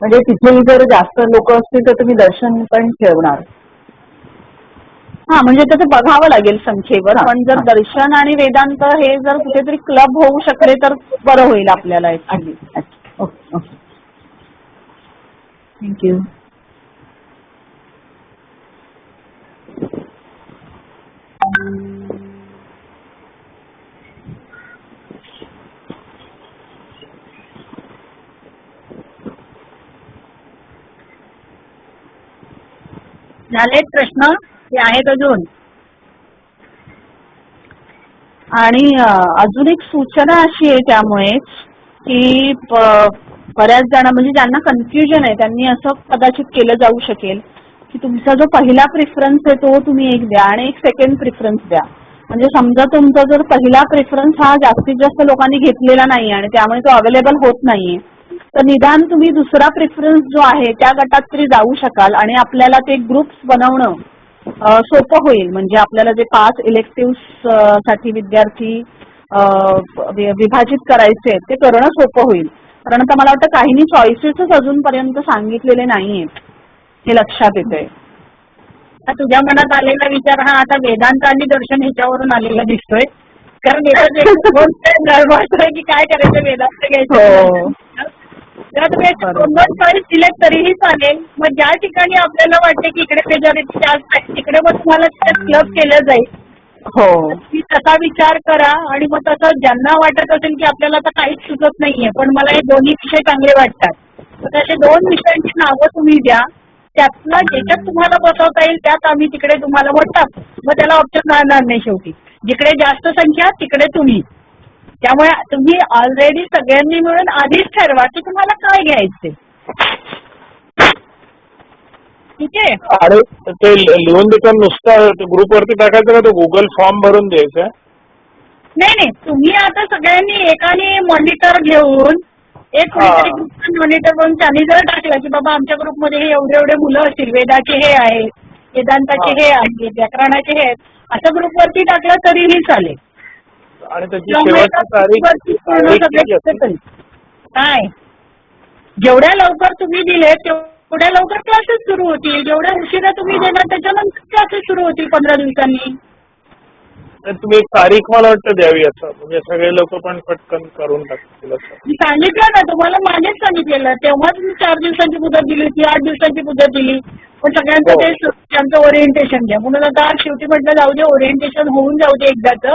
म्हणजे तिथे जर जास्त लोक असतील तर तुम्ही दर्शन पण ठेवणार? हा, म्हणजे त्याचं बघावं लागेल संख्येवर. पण जर दर्शन आणि वेदांत हे जर कुठेतरी क्लब होऊ शकले तर बरं होईल आपल्याला. ऍक्च्युली. Okay, thank you. झालेत प्रश्न ते आहेत अजून? आणि अजून एक सूचना अशी आहे त्यामुळेच की बऱ्याच जण म्हणजे ज्यांना कन्फ्युजन आहे त्यांनी असं कदाचित केलं जाऊ शकेल की तुमचा जो पहिला प्रेफरन्स आहे तो तुम्ही एक द्या आणि एक सेकंड प्रेफरन्स द्या. म्हणजे समजा तुमचा जर पहिला प्रेफरन्स हा जास्तीत जास्त लोकांनी घेतलेला नाही आणि त्यामुळे तो अवेलेबल होत नाहीये, तर निदान तुम्ही दुसरा प्रेफरन्स जो आहे त्या गटात तरी जाऊ शकाल आणि आपल्याला ते ग्रुप्स बनवणं सोपं होईल. म्हणजे आपल्याला जे 5 इलेक्टिव्ह साठी विद्यार्थी विभाजित करायचे ते करणं सोपं होईल. कारण आता मला वाटतं काहींनी चॉईसेसच अजूनपर्यंत सांगितलेले नाहीयेत, हे लक्षात येतंय. तुझ्या मनात आलेला विचार हा आता वेदांत आणि दर्शन ह्याच्यावरून आलेला दिसतोय. कारण वाटतोय की काय करायचं, वेदांत घ्यायचं. जर तुम्ही 2 चॉईस दिले तरीही चालेल. मग ज्या ठिकाणी आपल्याला वाटते की इकडे मेजॉरिटी जास्त आहे तिकडे मग तुम्हाला क्लब केलं जाईल. हो, तसा विचार करा. आणि मग तसं ज्यांना वाटत असेल की आपल्याला आता काहीच सुचत नाहीये पण मला हे दोन्ही विषय चांगले वाटतात, तर असे 2 विषयांची नावं तुम्ही द्या. त्यातला ज्याच्यात तुम्हाला बसवता येईल त्यात आम्ही तिकडे तुम्हाला टाकू. मग त्याला ऑप्शन राहणार नाही. शेवटी जिकडे जास्त संख्या तिकडे तुम्ही. त्यामुळे तुम्ही ऑलरेडी सगळ्यांनी मिळून आधीच ठरवा की तुम्हाला काय घ्यायचे. ठीक आहे. आणि ते लिहून देताना नुसतं ग्रुपवरती टाकायचं का, तो गुगल फॉर्म भरून द्यायचा? नाही, तुम्ही आता सगळ्यांनी एकाने मॉनिटर घेऊन एक कोणीतरी मॉनिटर करून त्यांनी जर टाकलं की बाबा आमच्या ग्रुपमध्ये हे एवढे एवढे मुलं असतील, वेदाचे हे आहेत, वेदांताचे हे आहेत, व्याकरणाचे हे आहेत, असं ग्रुपवरती टाकलं तरीही चालेल. आणि त्याची शेवटची तारीख काय, जेवढ्या लवकर तुम्ही दिले तेवढ्या लवकर क्लासेस सुरू होतील, जेवढ्या उशिरा तुम्ही देणार त्याच्यानंतर क्लासेस सुरू होतील 15 दिवसांनी. तुम्ही एक तारीख मला वाटतं द्यावी, असं म्हणजे सगळे लोक पण पटकन करून टाकतील असं. मी सांगितलं ना तुम्हाला, मागेच सांगितलेलं, तेव्हाच मी 4 दिवसांची मुदत दिली होती, 8 दिवसांची मुदत दिली, पण सगळ्यांचं ते त्यांचं ओरिएंटेशन घ्या म्हणून आता शेवटी म्हटलं जाऊ दे, ओरिएंटेशन होऊन जाऊ दे एकदाच.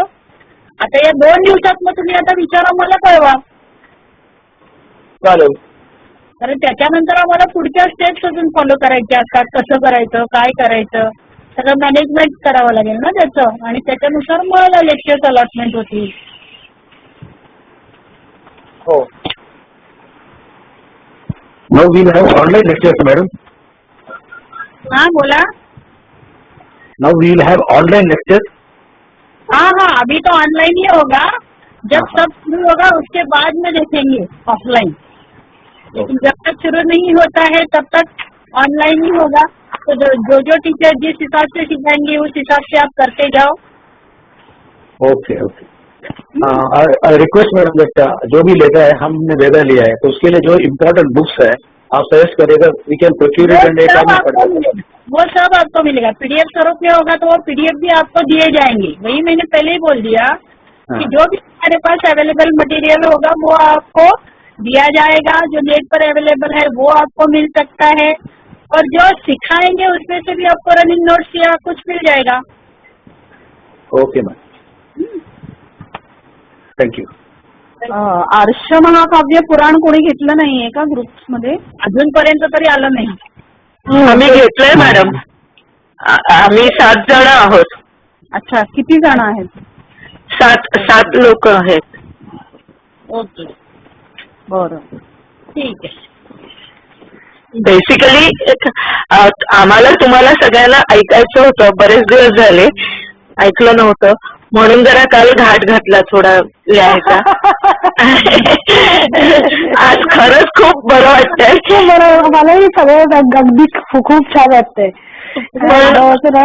आता या 2 दिवसात मग तुम्ही आता विचारा, मला कळवा. चालेल. कारण त्याच्यानंतर आम्हाला पुढच्या स्टेप्स अजून फॉलो करायचे असतात, कसं करायचं, काय करायचं, सगळं मॅनेजमेंट करावं लागेल ना त्याचं, आणि त्याच्यानुसार मला लेक्चर्स अलॉटमेंट होतील. हो. Now we'll have online lectures, madam. हाँ बोला. Now we'll have online lectures. हाँ, अभी तो ऑनलाइन ही होगा, जब सब शुरू होगा उसके बाद में देखेंगे ऑफलाइन, लेकिन जब तक शुरू नहीं होता है तब तक ऑनलाइन ही होगा. तो जो टीचर जिस हिसाब से सिखाएंगे उस हिसाब से आप करते जाओ. Okay, okay. I request madam that जो भी लेता है, हमने वेदा लिया है तो उसके लिए जो इम्पोर्टेंट बुक्स है आप सजेस्ट करेगा, we can procure it and वो सब आपको मिलेगा. पीडीएफ स्वरूप में होगा तो वो पीडीएफ भी आपको दिए जाएंगे. वही मैंने पहले ही बोल दिया कि जो भी हमारे पास अवेलेबल मटेरियल होगा वो आपको दिया जाएगा. जो नेट पर अवेलेबल है वो आपको मिल सकता है, और जो सिखाएंगे उसमें से भी आपको रनिंग नोट्स या कुछ मिल जाएगा. Okay ma'am, thank you. आर्ष महाकाव्य पुराण कोणी घेतलं नाहीये का ग्रुप्समध्ये? अजूनपर्यंत तरी आलं नाही. आम्ही घेतलंय मॅडम. आम्ही 7 जण आहोत. अच्छा, किती जण आहेत? 7 लोक आहेत. ओके, बरं. ठीक आहे. बेसिकली आम्हाला तुम्हाला सगळ्यांना ऐकायचं होतं, बरेच दिवस झाले ऐकलं नव्हतं, म्हणून जरा काल घाट घातला थोडा लिहायचा. आज खरंच खूप बरं वाटतंय. खूप बरं, मलाही सगळं अगदी खूप छान वाटतंय. वनवासात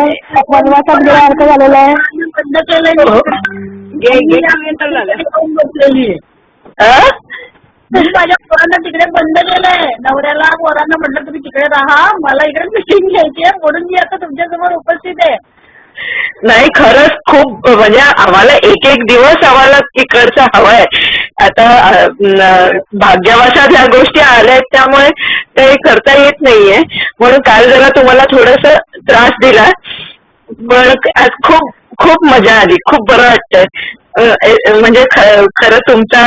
गेल्यासारखं झालेलं आहे. बंद केलंय बसलेली आहे. मी माझ्या पोरांना तिकडे बंद केलंय. नवऱ्याला पोरांना म्हटलं तुम्ही तिकडे राहा, मला इकडे मिटिंग घ्यायची आहे, म्हणून मी आता तुमच्यासमोर उपस्थित आहे. नाही, खरंच खूप म्हणजे आम्हाला एक दिवस आम्हाला तिकडचा हवाय. आता भाग्यवशात ह्या गोष्टी आल्या आहेत त्यामुळे ते करता येत नाहीये, म्हणून काल जरा तुम्हाला थोडस त्रास दिला, पण आज खूप खूप मजा आली, खूप बरं वाटतंय. म्हणजे खरं तुमचा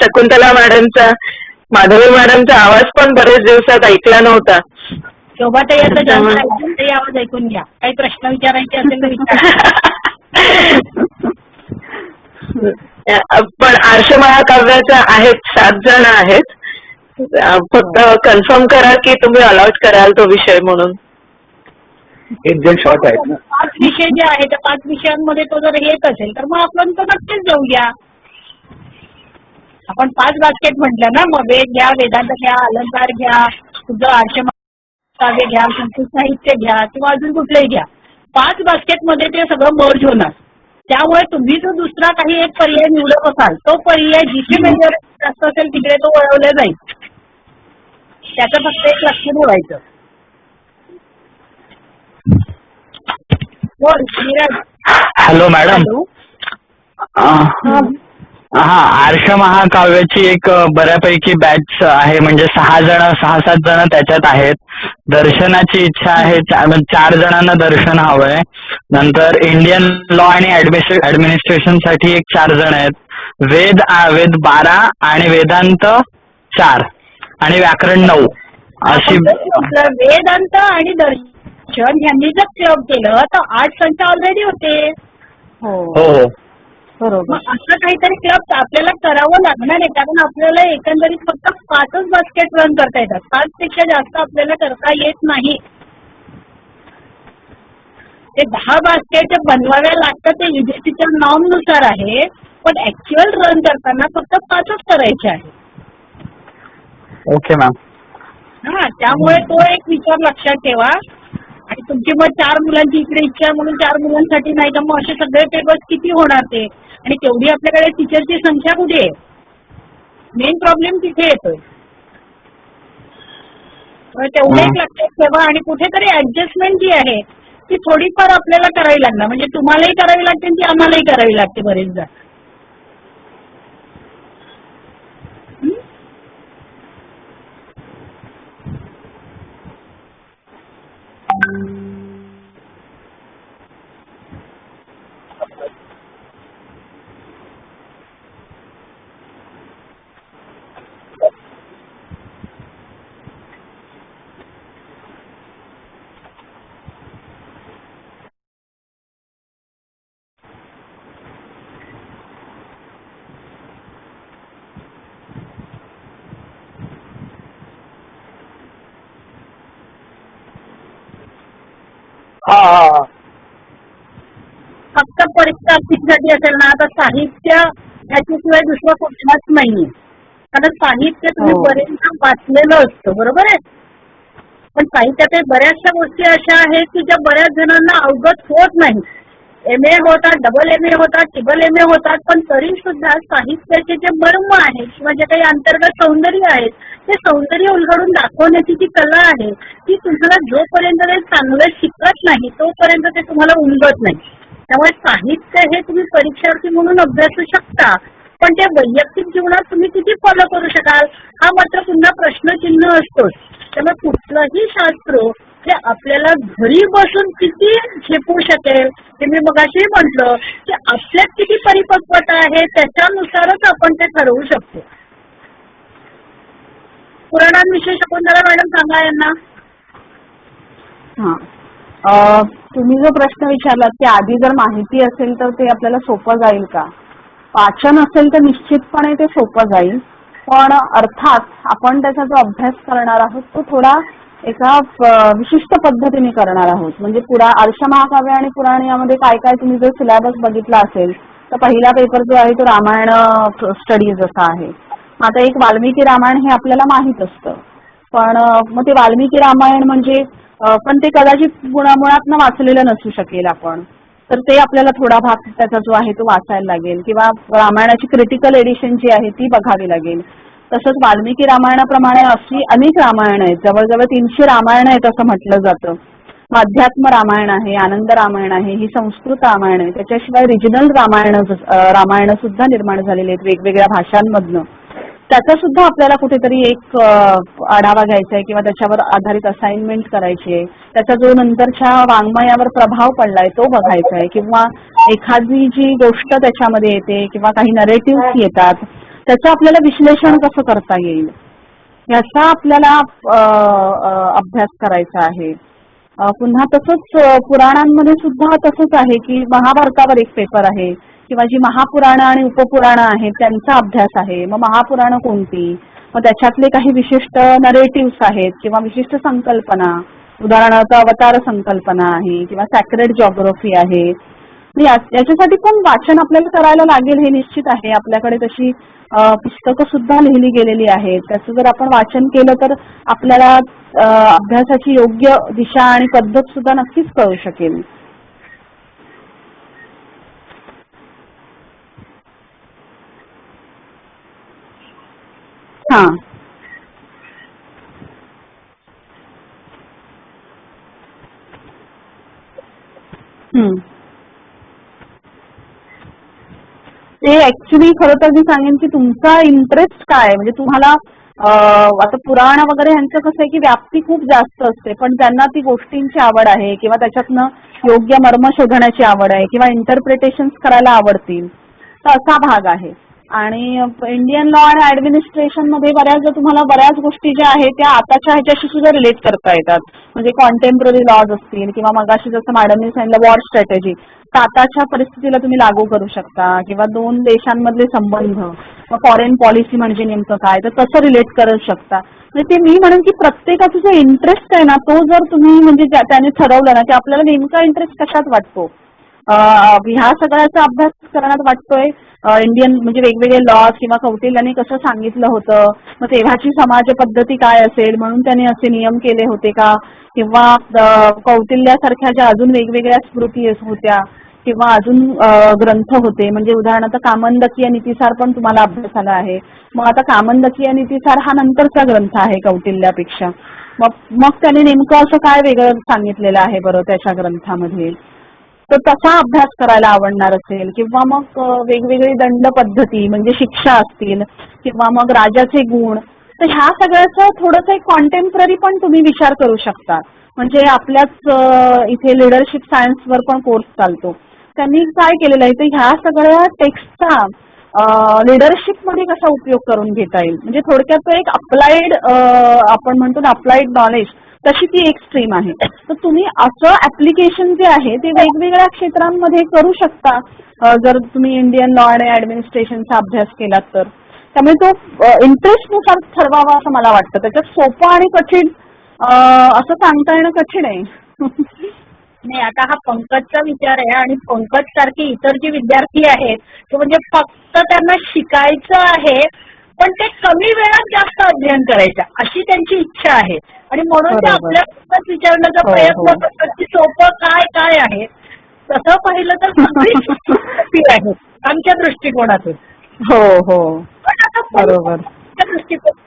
शकुंतला मॅडमचा, माधवी मॅडमचा आवाज पण बरेच दिवसात ऐकला नव्हता. शोभाताई आता जास्त आवाज ऐकून घ्या, काही प्रश्न विचारायचे असेल तर विचारा. पण आर्ष महाकाव्याचा आहेत 7 जण आहेत. फक्त कन्फर्म करा की तुम्ही अलॉट कराल तो विषय म्हणून. एक जण शॉर्ट आहेत ना. 5 विषय जे आहेत त्या 5 विषयांमध्ये तो जर येत असेल तर मग आपण तो नक्कीच जाऊया. आपण 5 बास्केट म्हटलं ना, मग वेद घ्या, वेदांत घ्या, अलंकार घ्या, तुझं आर्ष काव्य घ्या, संस्कृत साहित्य घ्या, किंवा अजून कुठलंही घ्या. 5 बास्केटमध्ये ते सगळं मर्ज होणार. त्यामुळे तुम्ही जो दुसरा काही एक पर्याय निवडत असाल तो पर्याय जिथे मेजॉरिटी जास्त असेल तिकडे तो वळवला जाईल. त्याचं फक्त एक लक्ष ठेवायचं. Hello madam. हा, आर्ष महाकाव्याची एक बऱ्यापैकी बॅच आहे, म्हणजे 6-7 जण त्याच्यात आहेत. दर्शनाची इच्छा आहे, 4 जणांना दर्शन हवंय. नंतर इंडियन लॉ आणि ऍडमिनिस्ट्रेशन साठी एक 4 जण आहेत. वेद 12 आणि वेदांत 4 आणि व्याकरण 9 अशी. वेदांत आणि दर्शन यांनी जर क्लब केलं तर 8 संख्या ऑलरेडी होते. हो बरोबर. असं काहीतरी क्लब आपल्याला करावं लागणार आहे, कारण आपल्याला एकंदरीत फक्त 5च बास्केट रन करता येतात. 5 पेक्षा जास्त आपल्याला करता येत नाही. ते 10 बास्केट बनवाव्या लागतात ते युजीसीच्या नॉर्म नुसार आहे, पण ऍक्च्युअल रन करताना फक्त 5च करायचे आहे. Okay ma'am. हा, त्यामुळे तो एक विचार लक्षात ठेवा. आणि तुमची मग 4 मुलांची इकडे इच्छा आहे म्हणून 4 मुलांसाठी नाही तर मग असे सगळे टेबल्स किती होणार ते, आणि तेवढी आपल्याकडे टीचरची संख्या कुठे आहे? मेन प्रॉब्लेम तिथे येतोय. तेवढं एक लक्षात ठेवा. आणि कुठेतरी ऍडजस्टमेंट जी आहे ती थोडीफार आपल्याला करावी लागणार, म्हणजे तुम्हालाही करावी लागते आणि ती आम्हालाही करावी लागते बरेचदा. हा हा हा. फक्त परीक्षार्थीसाठी असेल ना, आता साहित्य ह्याच्याशिवाय दुसरं कुठलाच नाहीये. कारण साहित्य तुम्ही बरेचदा वाचलेलं असतं, बरोबर आहे. पण साहित्यात बऱ्याचशा गोष्टी अशा आहेत की ज्या बऱ्याच जणांना अवगत होत नाही. MA होतात, डबल MA होतात, ट्रिपल MA होतात, पण तरी सुद्धा साहित्याचे जे मर्म आहेत किंवा जे काही अंतर्गत सौंदर्य आहेत ते सौंदर्य उलगडून दाखवण्याची जी कला आहे ती तुम्हाला जोपर्यंत ते चांगलं शिकत नाही तोपर्यंत ते तुम्हाला उमगत नाही. त्यामुळे साहित्य हे तुम्ही परीक्षार्थी म्हणून अभ्यासू शकता, पण ते वैयक्तिक जीवनात तुम्ही किती फॉलो करू शकाल हा मात्र पुन्हा प्रश्नचिन्ह असतोच. त्यामुळे कुठलंही शास्त्र हे आपल्याला घरी बसून किती झेपू शकेल हे मी मगाशी म्हटलं की आपल्यात किती परिपक्वता आहे त्याच्यानुसारच आपण ते ठरवू शकतो. पुराणांविषयी शकुंतला मॅडम सांगा यांना. तुम्ही जो प्रश्न विचारलात की आधी जर माहिती असेल तर ते आपल्याला सोपं जाईल का? वाचन असेल तर निश्चितपणे ते सोपं जाईल, पण अर्थात आपण त्याचा जो अभ्यास करणार आहोत तो थोडा एका विशिष्ट पद्धतीने करणार आहोत. म्हणजे आर्ष महाकाव्य आणि पुराण यामध्ये काय काय तुम्ही जर सिलेबस बघितला असेल तर पहिला पेपर जो आहे तो रामायण स्टडीज असा आहे. आता एक वाल्मिकी रामायण हे आपल्याला माहित असतं, पण मग ते वाल्मिकी रामायण म्हणजे पण ते कदाचित मुळात वाचलेलं नसू शकेल आपण, तर ते आपल्याला थोडा भाग त्याचा जो आहे तो वाचायला लागेल किंवा रामायणाची क्रिटिकल एडिशन जी आहे ती बघावी लागेल. तसंच वाल्मिकी रामायणाप्रमाणे अशी अनेक रामायण आहेत, जवळजवळ 300 रामायण आहेत असं म्हटलं जातं. अध्यात्म रामायण आहे, आनंद रामायण आहे, ही संस्कृत रामायण आहे. त्याच्याशिवाय रिजनल रामायण सुद्धा निर्माण झालेले आहेत वेगवेगळ्या भाषांमधनं. त्याचा सुद्धा आपल्याला कुठेतरी एक आढावा घ्यायचा आहे किंवा त्याच्यावर आधारित असाइनमेंट करायची आहे. त्याचा जो नंतरच्या वाङ्मयावर प्रभाव पडलाय तो बघायचा आहे, किंवा एखादी जी गोष्ट त्याच्यामध्ये येते किंवा काही नरेटिव्ह येतात त्याचं आपल्याला विश्लेषण कसं करता येईल याचा आपल्याला अभ्यास करायचा आहे. पुन्हा तसंच पुराणांमध्ये सुद्धा तसंच आहे की महाभारतावर एक पेपर आहे किंवा जी महापुराणं आणि उपपुराणं आहेत त्यांचा अभ्यास आहे. मग महापुराणं कोणती, मग त्याच्यातले काही विशिष्ट नरेटिव्स आहेत किंवा विशिष्ट संकल्पना, उदाहरणार्थ अवतार संकल्पना आहे किंवा सॅक्रेड जॉग्राफी आहे. याच्यासाठी पण वाचन आपल्याला करायला लागेल हे निश्चित आहे. आपल्याकडे तशी पुस्तकं सुद्धा लिहिली गेलेली आहेत. त्याचं जर आपण वाचन केलं तर आपल्याला अभ्यासाची योग्य दिशा आणि पद्धत सुद्धा नक्कीच कळू शकेल. हा, ते ऍक्च्युली खरं तर मी सांगेन की तुमचा इंटरेस्ट काय आहे. म्हणजे तुम्हाला आता पुराण वगैरे ह्यांचं कसं आहे की व्याप्ती खूप जास्त असते, पण त्यांना ती गोष्टींची आवड आहे किंवा त्याच्यातनं योग्य मर्म शोधण्याची आवड आहे किंवा इंटरप्रिटेशन्स करायला आवडतील, तर असा भाग आहे. आणि इंडियन लॉ अँड ऍडमिनिस्ट्रेशन मध्ये तुम्हाला बऱ्याच गोष्टी ज्या आहेत त्या आताच्या ह्याच्याशी सुद्धा रिलेट करता येतात. म्हणजे कॉन्टेम्पररी लॉज असतील किंवा मगाशी जसं मॅडमनी सांगितलं वॉर स्ट्रॅटेजी आताच्या परिस्थितीला तुम्ही लागू करू शकता किंवा दोन देशांमधले संबंध, फॉरेन पॉलिसी म्हणजे नेमकं काय तर तसं रिलेट करू शकता. म्हणजे ते मी म्हणेन की प्रत्येकाचा जो इंटरेस्ट आहे ना तो जर तुम्ही म्हणजे त्याने ठरवलं ना की आपल्याला नेमका इंटरेस्ट कशात वाटतो, ह्या सगळ्याचा अभ्यास करण्यात वाटतोय. इंडियन म्हणजे वेगवेगळे लॉज किंवा कौटिल्याने कसं सांगितलं होतं, मग तेव्हाची समाज पद्धती काय असेल म्हणून त्याने असे नियम केले होते का, किंवा कौटिल्यासारख्या ज्या अजून वेगवेगळ्या स्मृती होत्या किंवा अजून ग्रंथ होते. म्हणजे उदाहरणार्थ कामंदकीय नीतिसार पण तुम्हाला अभ्यासाला आहे. मग आता कामंदकीय नीतिसार हा नंतरचा ग्रंथ आहे कौटिल्यापेक्षा. मग त्याने नेमकं असं काय वेगळं सांगितलेलं आहे बरं त्याच्या ग्रंथामध्ये, तर तसा अभ्यास करायला आवडणार असेल. किंवा मग वेगवेगळी दंड पद्धती म्हणजे शिक्षा असतील किंवा मग राजाचे गुण, तर ह्या सगळ्याचं थोडंसं एक कॉन्टेम्पररी पण तुम्ही विचार करू शकता. म्हणजे आपल्याच इथे लिडरशिप सायन्सवर पण कोर्स चालतो, त्यांनी काय केलेलं आहे तर ह्या सगळ्या टेक्स्टचा लिडरशिप मध्ये कसा उपयोग करून घेता येईल. म्हणजे थोडक्यात तो एक अप्लाइड आपण म्हणतो ना अप्लाइड नॉलेज तशी ती एक स्ट्रीम आहे. तर तुम्ही असं ऍप्लिकेशन जे आहे ते वेगवेगळ्या क्षेत्रांमध्ये करू शकता जर तुम्ही इंडियन लॉ आणि ऍडमिनिस्ट्रेशनचा अभ्यास केलात तर. त्यामुळे तो इंटरेस्टनुसार ठरवावा असं मला वाटतं. त्याच्यात सोपं आणि कठीण असं सांगता येणं कठीण आहे. नाही, आता हा पंकजचा विचार आहे आणि पंकज सारखे इतर जे विद्यार्थी आहेत ते म्हणजे फक्त त्यांना शिकायचं आहे पण ते कमी वेळात जास्त अध्ययन करायचं अशी त्यांची इच्छा आहे आणि म्हणून ते आपल्या विचारण्याचा प्रयत्न करतात की सोपं काय काय आहे. तसं पाहिलं तर सगळी आहे आमच्या दृष्टिकोनातून. हो हो पण आता बरोबर. दृष्टिकोन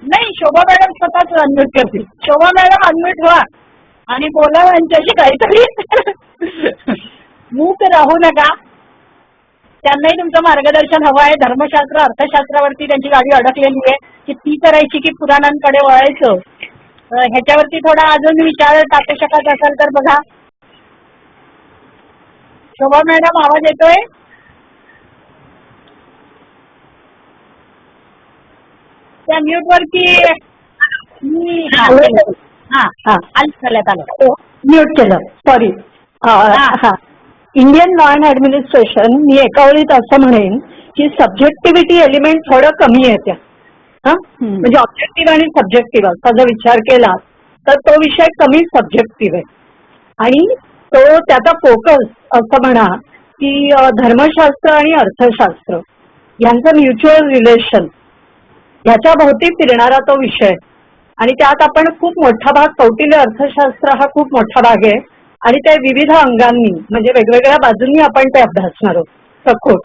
नाही, शोभा मॅडम स्वतःच अनम्यूट करतील. शोभा मॅडम अनम्यूट व्हा आणि बोला यांच्याशी काहीतरी. मूक राहू नका. त्यांनाही तुमचं मार्गदर्शन हवं आहे. धर्मशास्त्र अर्थशास्त्रावरती त्यांची गाडी अडकलेली आहे की ती करायची की पुराणांकडे वळायचं, ह्याच्यावरती थोडा अजून विचार टाकू शकत असाल तर बघा. शोभा मॅडम आवाज येतोय? त्या म्यूट वरती म्यूट केलं, sorry. Indian law and administration मी एका वेळीत असं म्हणेन की सब्जेक्टिव्हिटी एलिमेंट थोडं कमी आहे त्या. म्हणजे ऑब्जेक्टिव्ह आणि सब्जेक्टिव्ह असा जर विचार केला तर तो विषय कमी सब्जेक्टिव्ह आहे आणि तो त्याचा फोकस असं म्हणा की धर्मशास्त्र आणि अर्थशास्त्र यांचं म्युच्युअल रिलेशन ह्याच्या भोवती फिरणारा तो विषय आणि त्यात आपण खूप मोठा भाग कौटिल्य अर्थशास्त्र हा खूप मोठा भाग आहे आणि ते विविध अंगांनी म्हणजे वेगवेगळ्या बाजूंनी आपण ते अभ्यासणार आहोत सखोल.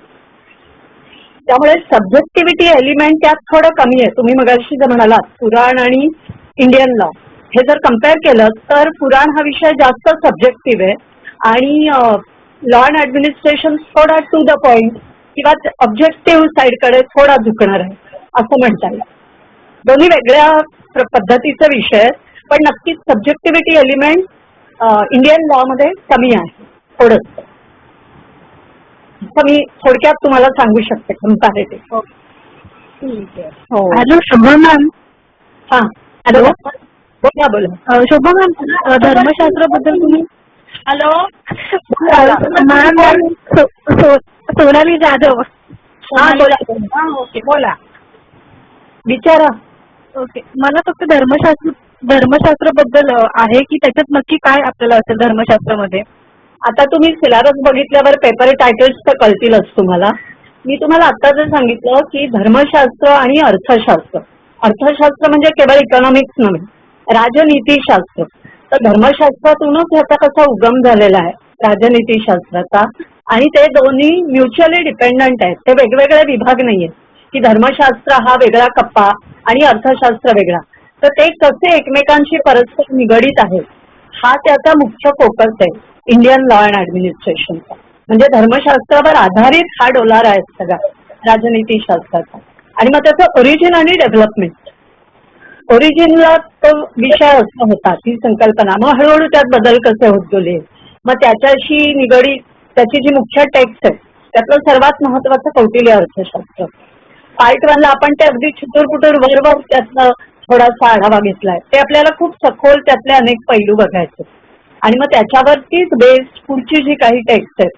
त्यामुळे सब्जेक्टिव्हिटी एलिमेंट त्यात थोडं कमी आहे. तुम्ही मगाशी जर म्हणालात पुराण आणि इंडियन लॉ हे जर कम्पेअर केलं तर पुराण हा विषय जास्त सब्जेक्टिव्ह आहे आणि लॉ अँड ऍडमिनिस्ट्रेशन थोडा टू द पॉइंट किंवा ऑब्जेक्टिव्ह साईडकडे थोडा झुकणार आहे असं म्हणता येईल. दोन्ही वेगळ्या पद्धतीचे विषय आहेत पण नक्कीच सब्जेक्टिव्हिटी एलिमेंट इंडियन लॉ मध्ये कमी आहे थोडंच. मी थोडक्यात तुम्हाला सांगू शकते कम्पॅरेटिव्ह. हॅलो शोभा मॅम. हा हॅलो बोला बोला. शोभा मॅम धर्मशास्त्राबद्दल तुम्ही. Hello ma'am Sonali Jadhav. हा बोला. ओके बोला विचारा. ओके मला फक्त धर्मशास्त्राबद्दल आहे की त्याच्यात नक्की काय आपल्याला असेल धर्मशास्त्रामध्ये. आता तुम्ही सिलेबस बघितल्यावर पेपर टायटल्स तर कळतीलच तुम्हाला. मी तुम्हाला आता जर सांगितलं की धर्मशास्त्र आणि अर्थशास्त्र. अर्थशास्त्र म्हणजे केवळ इकॉनॉमिक्स नव्हे, राजनीतीशास्त्र. तर धर्मशास्त्रातूनच ह्याचा कसा उगम झालेला आहे राजनीतीशास्त्राचा आणि ते दोन्ही म्युच्युअली डिपेंडंट आहेत. ते वेगवेगळे विभाग नाहीये की धर्मशास्त्र हा वेगळा कप्पा आणि अर्थशास्त्र वेगळा. तर ते कसे एकमेकांशी परस्पर निगडीत आहेत हा त्याचा मुख्य फोकस आहे इंडियन लॉ अँड ऍडमिनिस्ट्रेशनचा. म्हणजे धर्मशास्त्रावर आधारित हा डोलार आहे सगळा राजनीतीशास्त्राचा. आणि मग त्याचं ओरिजिन आणि डेव्हलपमेंट. ओरिजिनला तो विषय असा होता ती संकल्पना, मग हळूहळू त्यात बदल कसे होत गेले मग त्याच्याशी निगडीत त्याची जी मुख्य टेक्स्ट आहे त्यातलं सर्वात महत्वाचं कौटिल्य अर्थशास्त्र. पार्ट 1 ला आपण ते अगदी छुटूर वरवर त्यातलं थोडासा आढावा घेतलाय. ते आपल्याला खूप सखोल त्यातले अनेक पैलू बघायचे आणि मग त्याच्यावरतीच बेस्ड पुढची जी काही टेक्स्ट आहेत,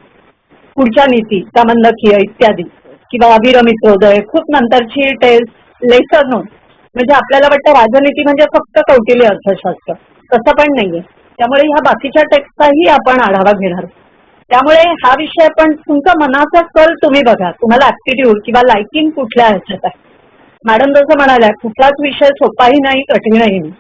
पुढच्या नीती कामंदकीय इत्यादी किंवा अभिरमित्रोदय, खूप नंतरची टेस्ट लेसर नोट. म्हणजे आपल्याला वाटतं राजनीती म्हणजे फक्त कौटिल्य अर्थशास्त्र, तसं पण नाहीये. त्यामुळे ह्या बाकीच्या टेक्स्टचाही आपण आढावा घेणार. त्यामुळे हा विषय पण तुमचा मनाचा कल तुम्ही बघा, तुम्हाला ऍप्टिट्यूड किंवा लाइकिंग कुठल्या ह्याच्यात आहे. मॅडम जसं म्हणाल्या कुठलाच विषय सोपाही नाही कठीणही नाही.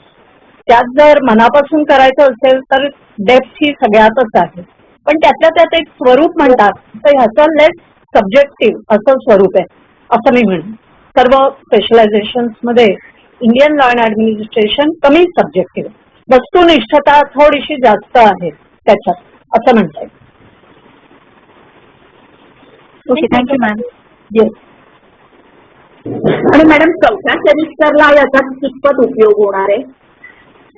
त्यात जर मनापासून करायचं असेल तर डेप्थ ही सगळ्यातच आहे. पण त्यातल्या त्यात एक स्वरूप म्हणतात तर ह्याचं लेस सब्जेक्टिव्ह असं स्वरूप आहे असं मी म्हणेन. सर्व स्पेशलायझेशन मध्ये इंडियन लॉ अँड ऍडमिनिस्ट्रेशन कमी सब्जेक्टिव्ह, वस्तुनिष्ठता थोडीशी जास्त आहे त्याच्यात असं म्हणता येईल. Okay, thank you ma'am. येस. आणि मॅडम चौथ्या सेमिस्टरला याचा कितपत उपयोग होणार आहे?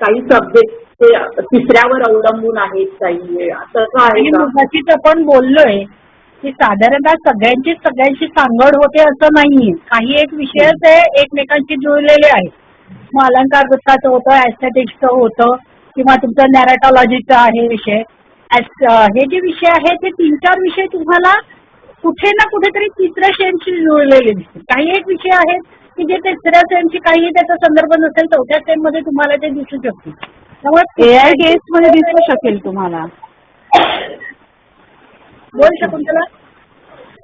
काही सब्जेक्ट तिसऱ्यावर अवलंबून आहेत, काही असं आहे आणि का? मगाशीच आपण बोललोय की साधारणतः सगळ्यांची सांगड होते असं नाहीये. काही एक विषयच आहे एकमेकांशी जुळलेले आहेत. मग अलंकार वृत्ताचं होतं, ऍस्थेटिक्सचं होतं किंवा तुमचं नॅरेटॉलॉजीचा आहे विषय. हे जे विषय आहेत ते 3-4 विषय तुम्हाला कुठे ना कुठेतरी तिसऱ्या सेमशी जुळलेले दिसतील. काही एक विषय आहेत की जे तिसऱ्या सेमची काही त्याचा संदर्भ नसेल, चौथ्या सेम मध्ये तुम्हाला ते दिसू शकतील. त्यामुळे AI केस मध्ये दिसू शकेल तुम्हाला. बोल शकुंतला.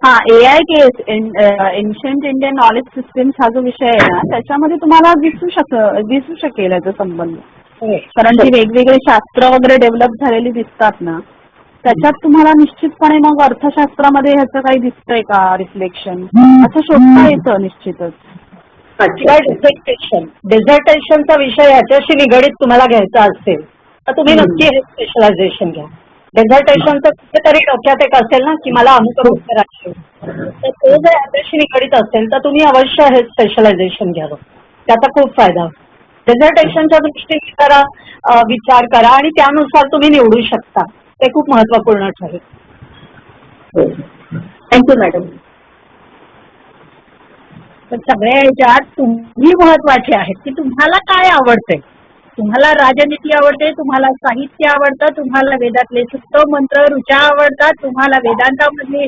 हा, AI केस एन्शंट इंडियन नॉलेज सिस्टम्स हा जो विषय आहे ना त्याच्यामध्ये तुम्हाला दिसू शकेल याचा संबंध. कारण जी वेगवेगळे शास्त्र वगैरे डेव्हलप झालेली दिसतात ना त्याच्यात तुम्हाला निश्चितपणे मग अर्थशास्त्रामध्ये ह्याचं काही दिसतंय का रिफ्लेक्शन असं शोधता येतं निश्चितच. डेझर्टेशनचा विषय ह्याच्याशी निगडीत तुम्हाला घ्यायचा असेल तर तुम्ही नक्की हे स्पेशलायझेशन घ्या. डेझर्टेशनचं कुठेतरी डोक्यात एक असेल ना की मला अमुक करायचे, तर तो जर ह्याच्याशी निगडीत असेल तर तुम्ही अवश्य हे स्पेशलायझेशन घ्यावं. त्याचा खूप फायदा. डेझर्टेशनच्या दृष्टीने जरा विचार करा आणि त्यानुसार तुम्ही निवडू शकता. ते खूप महत्त्वपूर्ण ठरेल. Thank you madam. पण सगळ्या ह्याच्यात तुम्ही महत्वाचे आहेत की तुम्हाला काय आवडतंय. तुम्हाला राजनीती आवडते, तुम्हाला साहित्य आवडतं, तुम्हाला वेदातले सुक्त मंत्र ऋचा आवडतात, तुम्हाला वेदांतामधली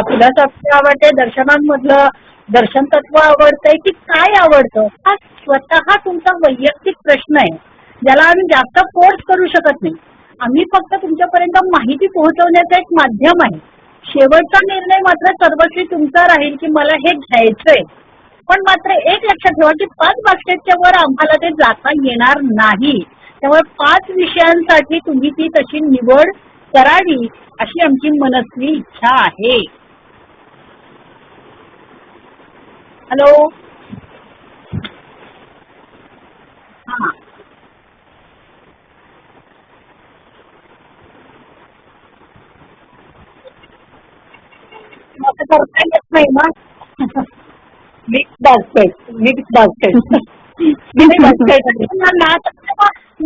फिलॉसॉफी आवडते, दर्शनांमधलं दर्शन तत्व आवडतंय की काय आवडतं हा स्वतः तुमचा वैयक्तिक प्रश्न आहे, ज्याला आम्ही जास्त फोर्स करू शकत नाही. आम्ही फक्त तुमच्यापर्यंत माहिती पोहोचवण्याचं एक माध्यम आहे. शेवटचा निर्णय मात्र सर्वस्वी तुमचा राहील की मला हे घ्यायचंय. पण मात्र एक लक्षात ठेवा की 5 बास्केटच्या वर आम्हाला ते जाता येणार नाही. त्यामुळे 5 विषयांसाठी तुम्ही ती तशी निवड करावी अशी आमची मनस्वी इच्छा आहे. हॅलो. हां, असं करता येत नाही ना. Mix basket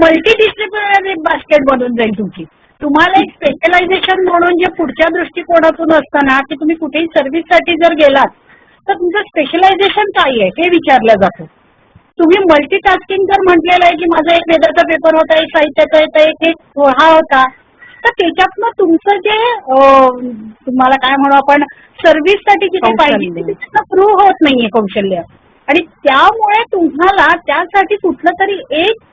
multi disciplinary basket बनून जाईल तुमची. तुम्हाला एक स्पेशलायझेशन म्हणून जे पुढच्या दृष्टिकोनातून असतं ना की तुम्ही कुठेही सर्व्हिससाठी जर गेलात तर तुमचं स्पेशलायझेशन काय आहे हे विचारलं जातं. तुम्ही मल्टीटास्किंग जर म्हटलेलं आहे की माझा एक वेदाचा पेपर होता, एक साहित्याचा येतं, एक हा होता, तर त्याच्यातनं तुमचं जे तुम्हाला काय म्हणू आपण सर्व्हिससाठी जिथे पाहिजे तिथे प्रूव्ह होत नाहीये कौशल्य. आणि त्यामुळे तुम्हाला त्यासाठी कुठलं तरी एक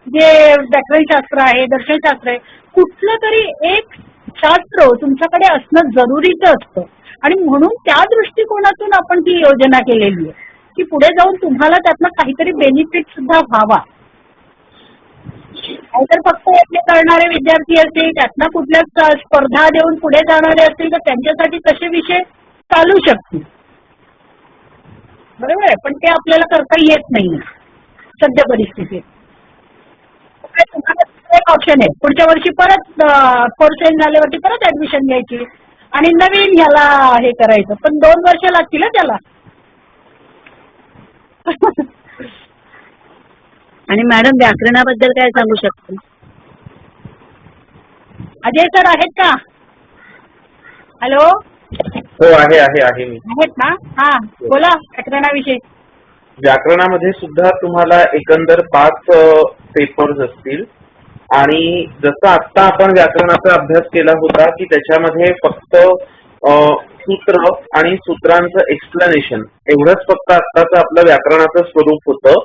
जे व्याकरणशास्त्र आहे, दर्शनशास्त्र आहे, कुठलं तरी एक शास्त्र तुमच्याकडे असणं जरुरीचं असतं. आणि म्हणून त्या दृष्टिकोनातून आपण ती योजना केलेली आहे की पुढे जाऊन तुम्हाला त्यातनं काहीतरी बेनिफिट सुद्धा व्हावा. नाहीतर फक्त हे करणारे विद्यार्थी असतील, त्यातनं कुठल्या स्पर्धा देऊन पुढे जाणारे असतील तर त्यांच्यासाठी तसे विषय चालू शकतील. बरोबर आहे. पण ते आपल्याला करता येत नाही सध्या परिस्थितीत. तुम्हाला एक ऑप्शन आहे, पुढच्या वर्षी परत कोर्स चेंज झाल्यावरती परत ऍडमिशन घ्यायची आणि नवीन ह्याला हे करायचं. पण 2 वर्ष लागतील त्याला. आणि मॅडम व्याकरणाबद्दल काय सांगू शकतो? अजय सर आहेत का? हॅलो, हो आहे आहे आहे मी. आहेत ना? हा बोला व्याकरणाविषयी. व्याकरणामध्ये सुद्धा तुम्हाला एकंदर 5 पेपर्स असतील आणि जसं आता आपण व्याकरणाचा अभ्यास केला होता की त्याच्यामध्ये फक्त सूत्र आणि सूत्रांचं एक्सप्लेनेशन एवढंच फक्त आत्ताचं आपलं व्याकरणाचं स्वरूप होतं.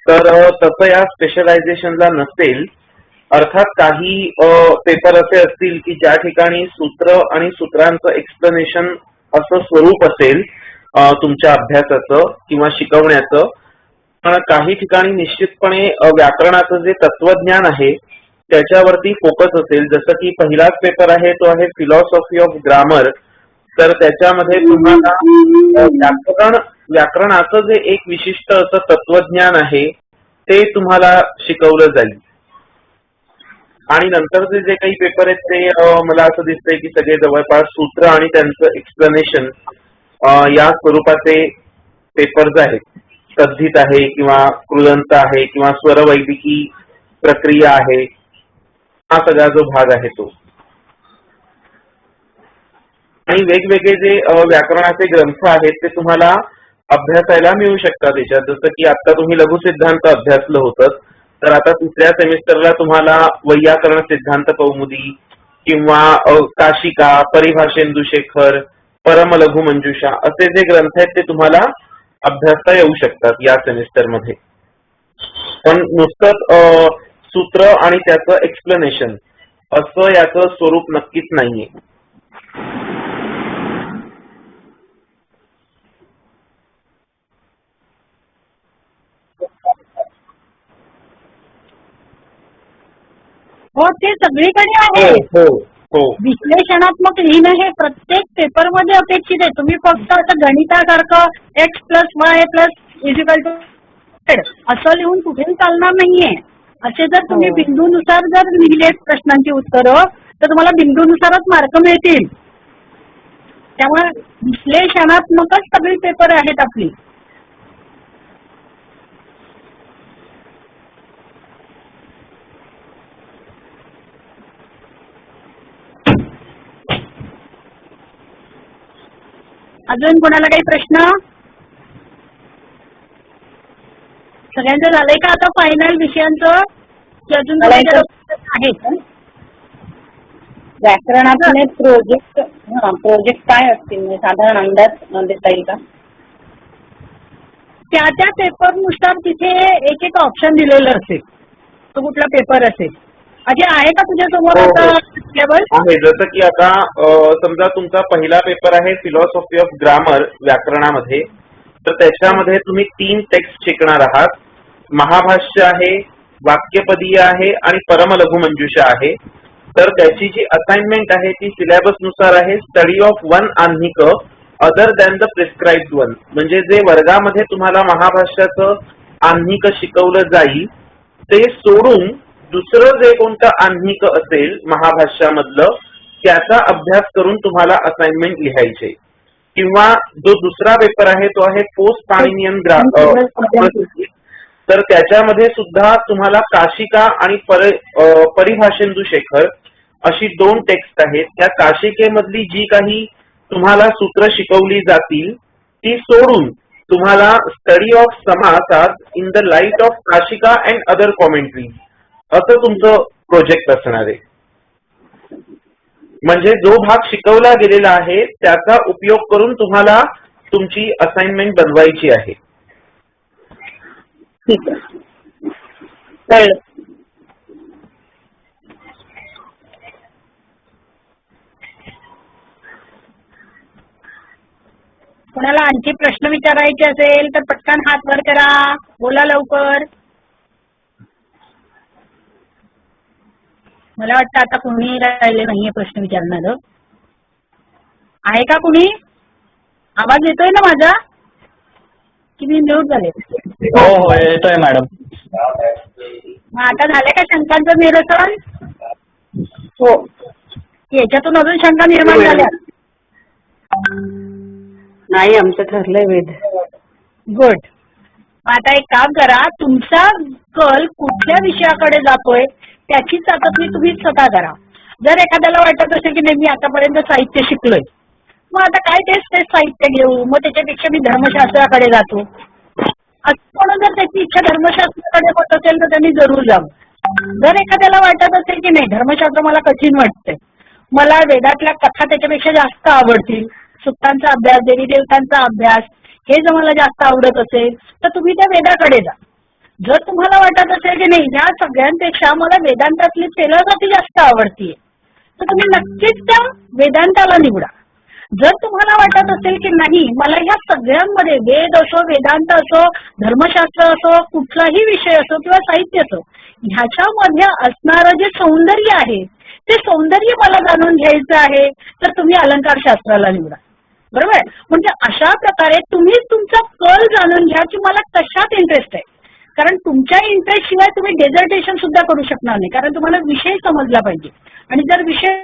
तर तसं या स्पेशलायझेशनला नसेल. अर्थात काही पेपर असे असतील की ज्या ठिकाणी सूत्र आणि सूत्रांचं एक्सप्लेनेशन असं स्वरूप असेल तुमच्या अभ्यासाचं किंवा शिकवण्याचं. पण काही ठिकाणी निश्चितपणे व्याकरणाचं जे तत्वज्ञान आहे त्याच्यावरती फोकस असेल. जसं की पहिलाच पेपर आहे तो आहे फिलॉसॉफी ऑफ ग्रामर. तर त्याच्यामध्ये तुम्हाला व्याकरणाचं जे एक विशिष्ट असं तत्वज्ञान आहे ते तुम्हाला शिकवलं जाईल. आणि नंतरचे जे काही पेपर आहेत ते मला असं दिसतंय की सगळे जवळपास सूत्र आणि त्यांचं एक्सप्लेनेशन या स्वरूपाचे पेपर्स आहेत. तद्धित आहे किंवा कृदंत आहे किंवा स्वरवैदिकी प्रक्रिया आहे, हा सगळा जो भाग आहे तो. आणि वेगवेगळे जे व्याकरणाचे ग्रंथ आहेत ते तुम्हाला अभ्यासायला मिळू शकतात त्याच्यात. जसं की आता तुम्ही लघुसिद्धांत अभ्यासलं होतं तर आता 3ऱ्या सेमिस्टरला तुम्हाला वैयाकरण सिद्धांत कौमुदी किंवा काशिका, परिभाषेंदुशेखर, परमलघु मंजुषा असे जे ग्रंथ आहेत ते तुम्हाला अभ्यासता येऊ शकतात या सेमिस्टरमध्ये. पण नुसतंच सूत्र आणि त्याचं एक्सप्लेनेशन असं याचं स्वरूप नक्कीच नाहीये. हो, ते सगळीकडे आहे. हो हो विश्लेषणात्मक लिहिणं हे प्रत्येक पेपरमध्ये अपेक्षित आहे. तुम्ही फक्त असं गणितासारखं x+y+= असं लिहून कुठेही चालणार नाहीये. असे जर तुम्ही बिंदूनुसार जर लिहिलेत प्रश्नांची उत्तरं तर तुम्हाला बिंदूनुसारच मार्क मिळतील. त्यामुळे विश्लेषणात्मकच सगळी पेपर आहेत आपली. अजून कोणाला काही प्रश्न? सगळ्यांचं झालंय का आता फायनल विषयांचं की अजून आहेत? व्याकरणातले प्रोजेक्ट काय असतील साधारण अंदाज देता येईल का? त्या पेपरनुसार तिथे एक एक ऑप्शन दिलेलं असेल. तो कुठला पेपर असेल. अजय आहे का तुझ्या समोर आता सिलेबस? आहे. जसं की आता समजा तुमचा पहिला पेपर आहे फिलॉसॉफी ऑफ ग्रामर व्याकरणामध्ये. तर त्याच्यामध्ये तुम्ही 3 टेक्स्ट शिकणार आहात. महाभाष्य आहे, वाक्यपदीय आहे आणि परमलघु मंजुषा आहे. तर त्याची जी असाइनमेंट आहे ती सिलेबस नुसार आहे स्टडी ऑफ 1 आन्निक अदर दॅन द प्रिस्क्राइब्ड 1. म्हणजे जे वर्गामध्ये तुम्हाला महाभाष्याचं आन्निक शिकवलं जाईल ते सोडून दुसरं जे कोणतं आन्निक असेल महाभाष्यामधलं त्याचा अभ्यास करून तुम्हाला असाइनमेंट लिहायचे. किंवा जो दुसरा पेपर आहे तो आहे पोस्ट पाणिनियन ग्रामर. तर त्याच्यामध्ये सुद्धा तुम्हाला काशिका आणि परिभाषेंदुशेखर अशी 2 टेक्स्ट आहेत. त्या काशिकेमधली जी काही तुम्हाला सूत्र शिकवली जातील ती सोडून तुम्हाला स्टडी ऑफ समासात in the light of Kashika and other commentaries असं तुमचं प्रोजेक्ट असणार आहे. म्हणजे जो भाग शिकवला गेलेला आहे त्याचा उपयोग करून तुम्हाला तुमची असाइनमेंट बनवायची आहे. ठीक आहे, कळलं. कोणाला आणखी प्रश्न विचारायचे असेल तर पटकन हात वर करा. बोला लवकर. मला वाटतं आता कोणी राहिले नाहीये प्रश्न विचारणार. आहे का कुणी? आवाज येतोय ना माझा की मी म्यूट झाले? हो हो येतोय मॅडम. मग आता झाले का शंकांचं निरसन? हो, याच्यातून अजून शंका निर्माण झाल्या? नाही, आमचं ठरलंय वेद. गुड. आता एक काम करा, तुमचा कल कुठल्या विषयाकडे जातोय त्याची चाचपणी तुम्ही स्वतः करा. जर एखाद्याला वाटत असेल की नाही मी आतापर्यंत साहित्य शिकलोय, मग आता काय तेच साहित्य घेऊ, मग त्याच्यापेक्षा मी धर्मशास्त्राकडे जातो असं म्हणून जर त्याची इच्छा धर्मशास्त्राकडे होत असेल तर त्यांनी जरूर जावं. जर एखाद्याला वाटत असेल की नाही धर्मशास्त्र मला कठीण वाटतंय, मला वेदातल्या कथा त्याच्यापेक्षा जास्त आवडतील, सुक्तांचा अभ्यास, देवी देवतांचा अभ्यास हे जर मला जास्त आवडत असेल तर तुम्ही त्या वेदाकडे जा. जर तुम्हाला वाटत असेल की नाही या सगळ्यांपेक्षा मला वेदांतातली फिलॉसॉफी जास्त आवडतीये तर तुम्ही नक्कीच त्या वेदांताला निवडा. जर तुम्हाला वाटत असेल की नाही मला ह्या सगळ्यांमध्ये वेद असो, वेदांत असो, धर्मशास्त्र असो, कुठलाही विषय असो किंवा साहित्य असो, ह्याच्यामध्ये असणारं जे सौंदर्य आहे ते सौंदर्य मला जाणून घ्यायचं आहे तर तुम्ही अलंकार शास्त्राला निवडा. बरोबर. म्हणजे अशा प्रकारे तुम्ही तुमचा कल जाणून घ्या की मला कशात इंटरेस्ट आहे. कारण तुमच्या इंटरेस्ट शिवाय तुम्ही डेझर्टेशन सुद्धा करू शकणार नाही, कारण तुम्हाला विषय समजला पाहिजे. आणि जर विषय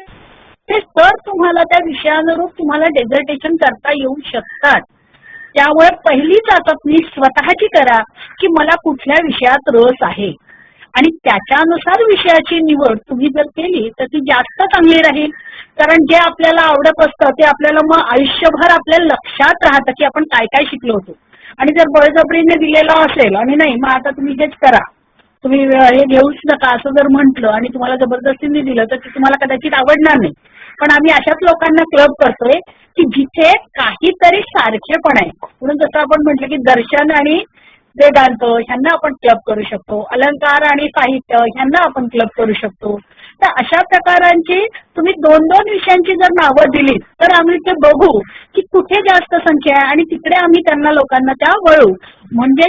तर तुम्हाला त्या विषयानुरूप तुम्हाला डेझर्टेशन करता येऊ शकतात. त्यामुळे पहिली चाचपणी स्वतःची करा की मला कुठल्या विषयात रस आहे आणि त्याच्यानुसार विषयाची निवड तुम्ही जर केली तर ती जास्त चांगली राहील. कारण जे आपल्याला आवडत असतं ते आपल्याला मग आयुष्यभर आपल्या लक्षात राहतं की आपण काय काय शिकलो होतो. आणि जर बळजबरीने दिलेलं असेल आणि नाही मग आता तुम्ही हेच करा, तुम्ही हे घेऊच नका असं जर म्हटलं आणि तुम्हाला जबरदस्तीने दिलं तर ते तुम्हाला कदाचित आवडणार नाही. पण आम्ही अशाच लोकांना क्लब करतोय की जिथे काहीतरी सारखेपण आहे. म्हणून जसं आपण म्हटलं की दर्शन आणि वेदांत ह्यांना आपण क्लब करू शकतो, अलंकार आणि साहित्य ह्यांना आपण क्लब करू शकतो. तर अशा प्रकारांची तुम्ही 2-2 विषयांची जर नावं दिली तर आम्ही ते बघू की कुठे जास्त संख्या आहे आणि तिकडे आम्ही त्यांना लोकांना त्या वळू. म्हणजे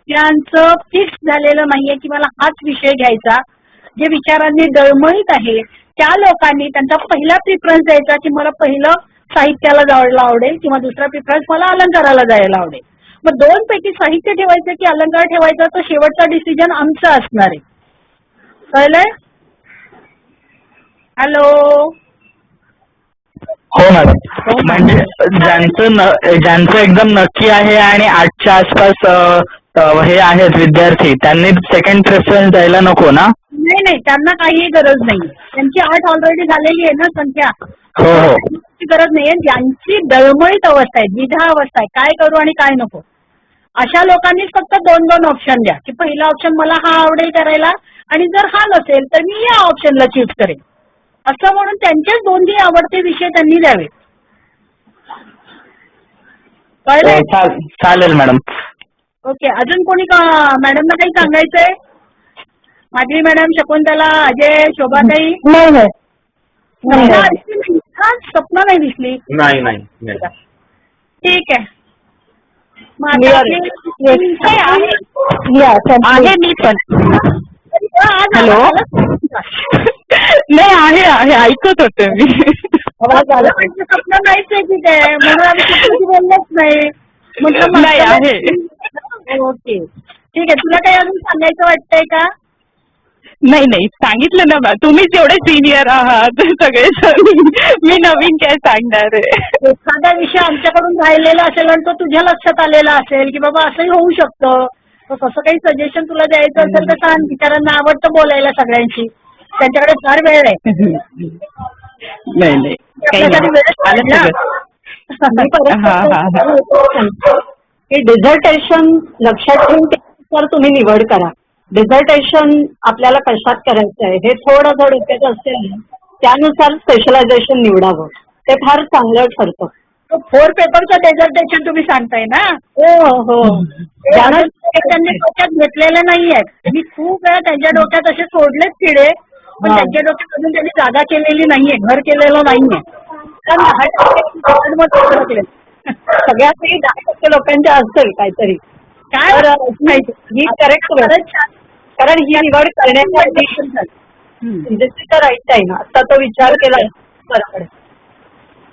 ज्यांचं फिक्स झालेलं नाहीये की मला हाच विषय घ्यायचा, जे विचारांनी डळमळीत आहे त्या लोकांनी त्यांचा पहिला प्रिफरन्स द्यायचा की मला पहिलं साहित्याला जायला आवडेल किंवा दुसरा प्रिफरन्स मला अलंकाराला जायला आवडेल. मग 2 पैकी साहित्य ठेवायचं की अलंकार ठेवायचा तो शेवटचा डिसिजन आमचा असणार आहे. कळलंय? हॅलो. हो मॅडम. म्हणजे ज्यांचं एकदम नक्की आहे आणि 8च्या आसपास हे आहेत विद्यार्थी त्यांनी सेकंड प्रेफरन्स द्यायला नको ना? नाही त्यांना काही गरज नाही. त्यांची 8 ऑलरेडी झालेली आहे ना संख्या. हो हो. गरज नाहीये. ज्यांची डळमळीत अवस्था आहे, द्विधा अवस्था आहे, काय करू आणि काय नको, अशा लोकांनीच फक्त 2-2 ऑप्शन द्या की पहिला ऑप्शन मला हा आवडेल करायला आणि जर हा नसेल तर मी या ऑप्शनला चूज करेन असं म्हणून त्यांचेच 2ही आवडते विषय त्यांनी द्यावे. कळलं? चालेल मॅडम. ओके. अजून कोणी मॅडमना काही सांगायचंय? माधवी मॅडम, शकुंतला, अजय, शोभाताई? नाही. स्वप्न नाही दिसली? नाही. ठीक आहे. आहे मी पण. हॅलो. नाही आहे ऐकत होते मी. स्वप्न नाहीच आहे तिथे म्हणून आम्ही बोललोच नाही. म्हटलं नाही आहे. ओके ठीक आहे. तुला काही अजून सांगायचं वाटतंय का? नाही सांगितलं ना बा, तुम्हीच एवढे सिनियर आहात सगळे, मी नवीन काय सांगणार आहे. एखादा विषय आमच्याकडून राहिलेला असेल आणि तो तुझ्या लक्षात आलेला असेल की बाबा असंही होऊ शकतं, तर कसं काही सजेशन तुला द्यायचं असेल तर सांग. बिचारांना आवडतं बोलायला सगळ्यांशी, त्यांच्याकडे फार वेळ आहे. नाही डिझर्टेशन लक्षात ठेवून तर तुम्ही निवड करा. डिझर्टेशन आपल्याला कशात करायचं आहे हे थोडं डोक्यात असेल ना त्यानुसार स्पेशलायझेशन निवडावं, ते फार चांगलं ठरतं. 4 पेपरचं डेझर्टेशन तुम्ही सांगताय ना? हो. त्यांनी डोक्यात घेतलेलं नाहीये. मी खूप वेळा त्यांच्या डोक्यात असे सोडलेच किडे, पण त्यांच्या डोक्यात अजून त्यांनी जागा केलेली नाहीये, घर केलेलं नाहीये. सगळ्यात 10% लोकांच्या असेल काहीतरी काय ही करेक्ट. कारण ही निवड करण्यासाठी राईट टाइम आता तो विचार केला बरोबर.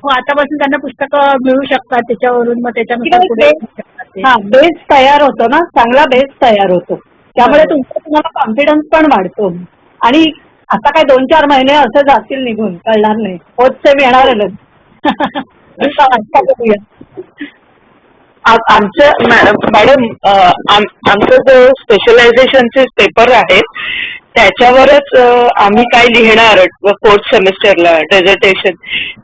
हो, आतापासून त्यांना पुस्तकं मिळू शकतात त्याच्यावरून, मग त्याच्यानुसार पुढे बेस तयार होतो ना, चांगला बेस तयार होतो. त्यामुळे तुम्हाला कॉन्फिडन्स पण वाढतो. आणि आता काय 2-4 महिने असं जातील निघून, कळणार नाही. होत सेम येणार. आमचं मॅडम आमचं जो स्पेशलायझेशनचे पेपर आहेत त्याच्यावरच आम्ही काय लिहिणार फोर्थ सेमिस्टरला डेझर्टेशन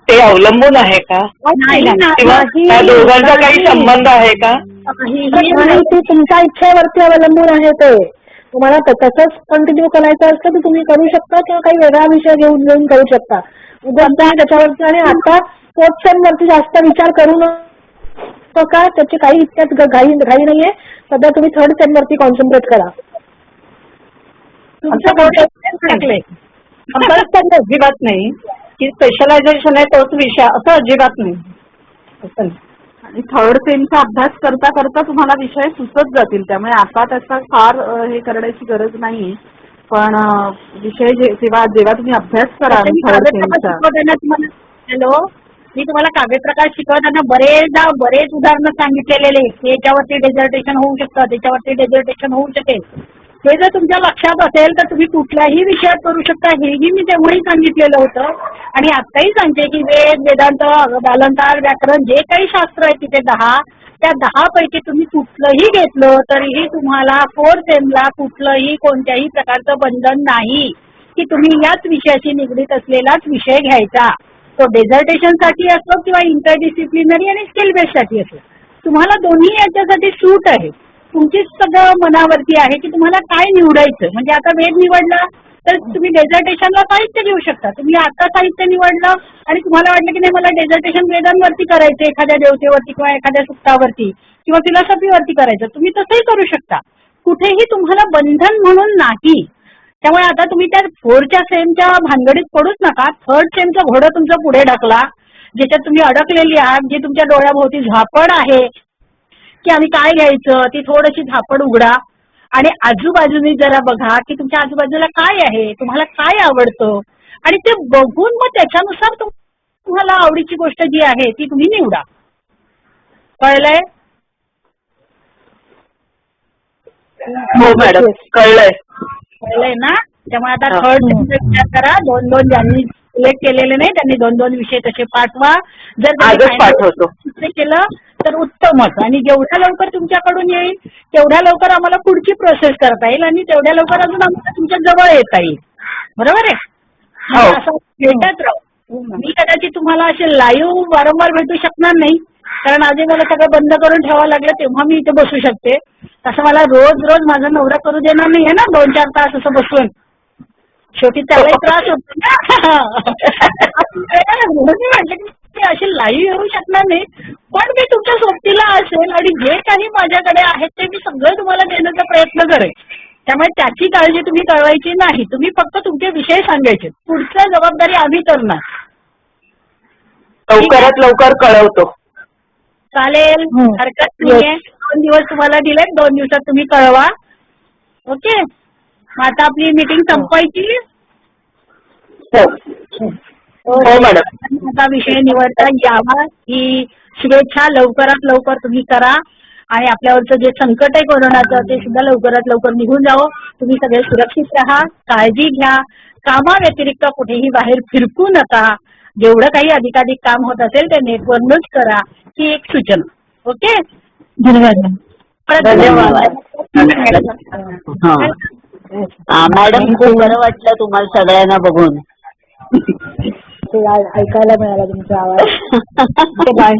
ते अवलंबून आहे का किंवा त्या दोघांचा काही संबंध आहे का? आणि ते तुमच्या इच्छेवरती अवलंबून आहे. ते तुम्हाला तसंच कंटिन्यू करायचं असतं तर तुम्ही करू शकता किंवा काही वेगळा विषय घेऊन करू शकता. उद्या त्याच्यावरती आणि आता फोर्थ सेम वरती जास्त विचार करू नका. त्याची काही इतक्यात घाई नाहीये. सध्या तुम्ही थर्ड सेम वरती कॉन्सन्ट्रेट करा. अजिबात नाही की स्पेशलायझेशन आहे तोच विषय असं अजिबात नाही. आणि थर्ड सेमचा अभ्यास करता करता तुम्हाला विषय सुचत जातील. त्यामुळे आता त्याचा फार हे करण्याची गरज नाहीये. पण विषय जेव्हा तुम्ही अभ्यास कराल थर्ड सेमचा. हॅलो, मी तुम्हाला काव्यप्रकाश शिकवताना बरेच उदाहरणं सांगितलेले की याच्यावरती डेझर्टेशन होऊ शकतं, त्याच्यावरती डेझर्टेशन होऊ शकेल. हे जर तुमच्या लक्षात असेल तर तुम्ही कुठल्याही विषयात करू शकता. हेही मी तेव्हाही सांगितलेलं होतं आणि आत्ताही सांगते की वेद, वेदांत, अलंकार, व्याकरण जे काही शास्त्र आहे तिथे 10, त्या 10 पैकी तुम्ही कुठलंही घेतलं तरीही तुम्हाला फोर्थ सेमला कुठलंही कोणत्याही प्रकारचं बंधन नाही की तुम्ही याच विषयाशी निगडीत असलेलाच विषय घ्यायचा. तो डेझर्टेशनसाठी असो किंवा इंटरडिसिप्लिनरी आणि स्किल बेससाठी असो, तुम्हाला दोन्ही याच्यासाठी सूट आहे. तुमचीच सगळं मनावरती आहे की तुम्हाला काय निवडायचं. म्हणजे आता वेद निवडला तर तुम्ही डेझर्टेशनला साहित्य घेऊ शकता. तुम्ही आता साहित्य निवडलं आणि तुम्हाला वाटलं की नाही मला डेझर्टेशन वेदांवरती करायचं, एखाद्या देवतेवरती किंवा एखाद्या सुक्तावरती किंवा फिलॉसॉफीवरती करायचं, तुम्ही तसंही करू शकता. कुठेही तुम्हाला बंधन म्हणून नाही. त्यामुळे आता तुम्ही त्या 4च्या सेमच्या भानगडीत पडूच नका. थर्ड सेमचं घोडं तुमचं पुढे ढकला, ज्याच्यात तुम्ही अडकलेली आहात, जे तुमच्या डोळ्याभोवती झापड आहे की आम्ही काय घ्यायचं, ती थोडीशी झापड उघडा आणि आजूबाजूनी जरा बघा की तुमच्या आजूबाजूला काय आहे, तुम्हाला काय आवडतं आणि ते बघून मग त्याच्यानुसार तुम्हाला आवडीची गोष्ट जी आहे ती तुम्ही निवडा. कळलंय? हो मॅडम, कळलंय ना? त्यामुळे आता थर्ड सेमचा विचार करा. 2-2 ज्यांनी सिलेक्ट केलेले नाही त्यांनी 2-2 विषय तसे पाठवा. जर त्यांनी केलं तर उत्तमच. आणि जेवढ्या लवकर तुमच्याकडून येईल तेवढ्या लवकर आम्हाला पुढची प्रोसेस करता येईल आणि तेवढ्या लवकर अजून आम्हाला तुमच्या जवळ येता येईल. बरोबर आहे? असं भेटत राहू. मी कदाचित तुम्हाला असे लाईव्ह वारंवार भेटू शकणार नाही कारण आधी मला सगळं बंद करून ठेवावं लागलं तेव्हा मी इथे बसू शकते. तसं मला रोज माझा नवरा करू देणार नाहीये ना 2-4 तास असं बसून. शेवटी त्यालाही त्रास होतो. म्हणून मी म्हटलं की असे लाईव्ह येऊ शकणार नाही पण मी तुमच्या सोबतीला असेल आणि जे काही माझ्याकडे आहे ते मी सगळं तुम्हाला देण्याचा प्रयत्न करेन. त्यामुळे त्याची काळजी तुम्ही कळवायची नाही. तुम्ही फक्त तुमचे विषय सांगायचे. पुढची जबाबदारी आम्ही करणार. लवकरात लवकर कळवतो. चालेल, हरकत नाहीये. 2 दिवस तुम्हाला दिले, 2 दिवसात तुम्ही कळवा. ओके, मग आता आपली मीटिंग संपवायची. हो मॅडम. आता विषय निवडता यावा ही शुभेच्छा. लवकरात लवकर तुम्ही करा आणि आपल्यावरचं जे संकट आहे कोरोनाचं ते सुद्धा लवकरात लवकर निघून जावं. तुम्ही सगळे सुरक्षित राहा, काळजी घ्या. कामाव्यतिरिक्त कुठेही बाहेर फिरकू नका. जेवढं काही अधिकाधिक काम होत असेल ते नेटवरूनच करा ही एक सूचना. ओके, धन्यवाद. मॅडम, खूप बरं वाटलं तुम्हाला सगळ्यांना बघून. ऐकायला मिळाला तुमचा आवाज. बाय.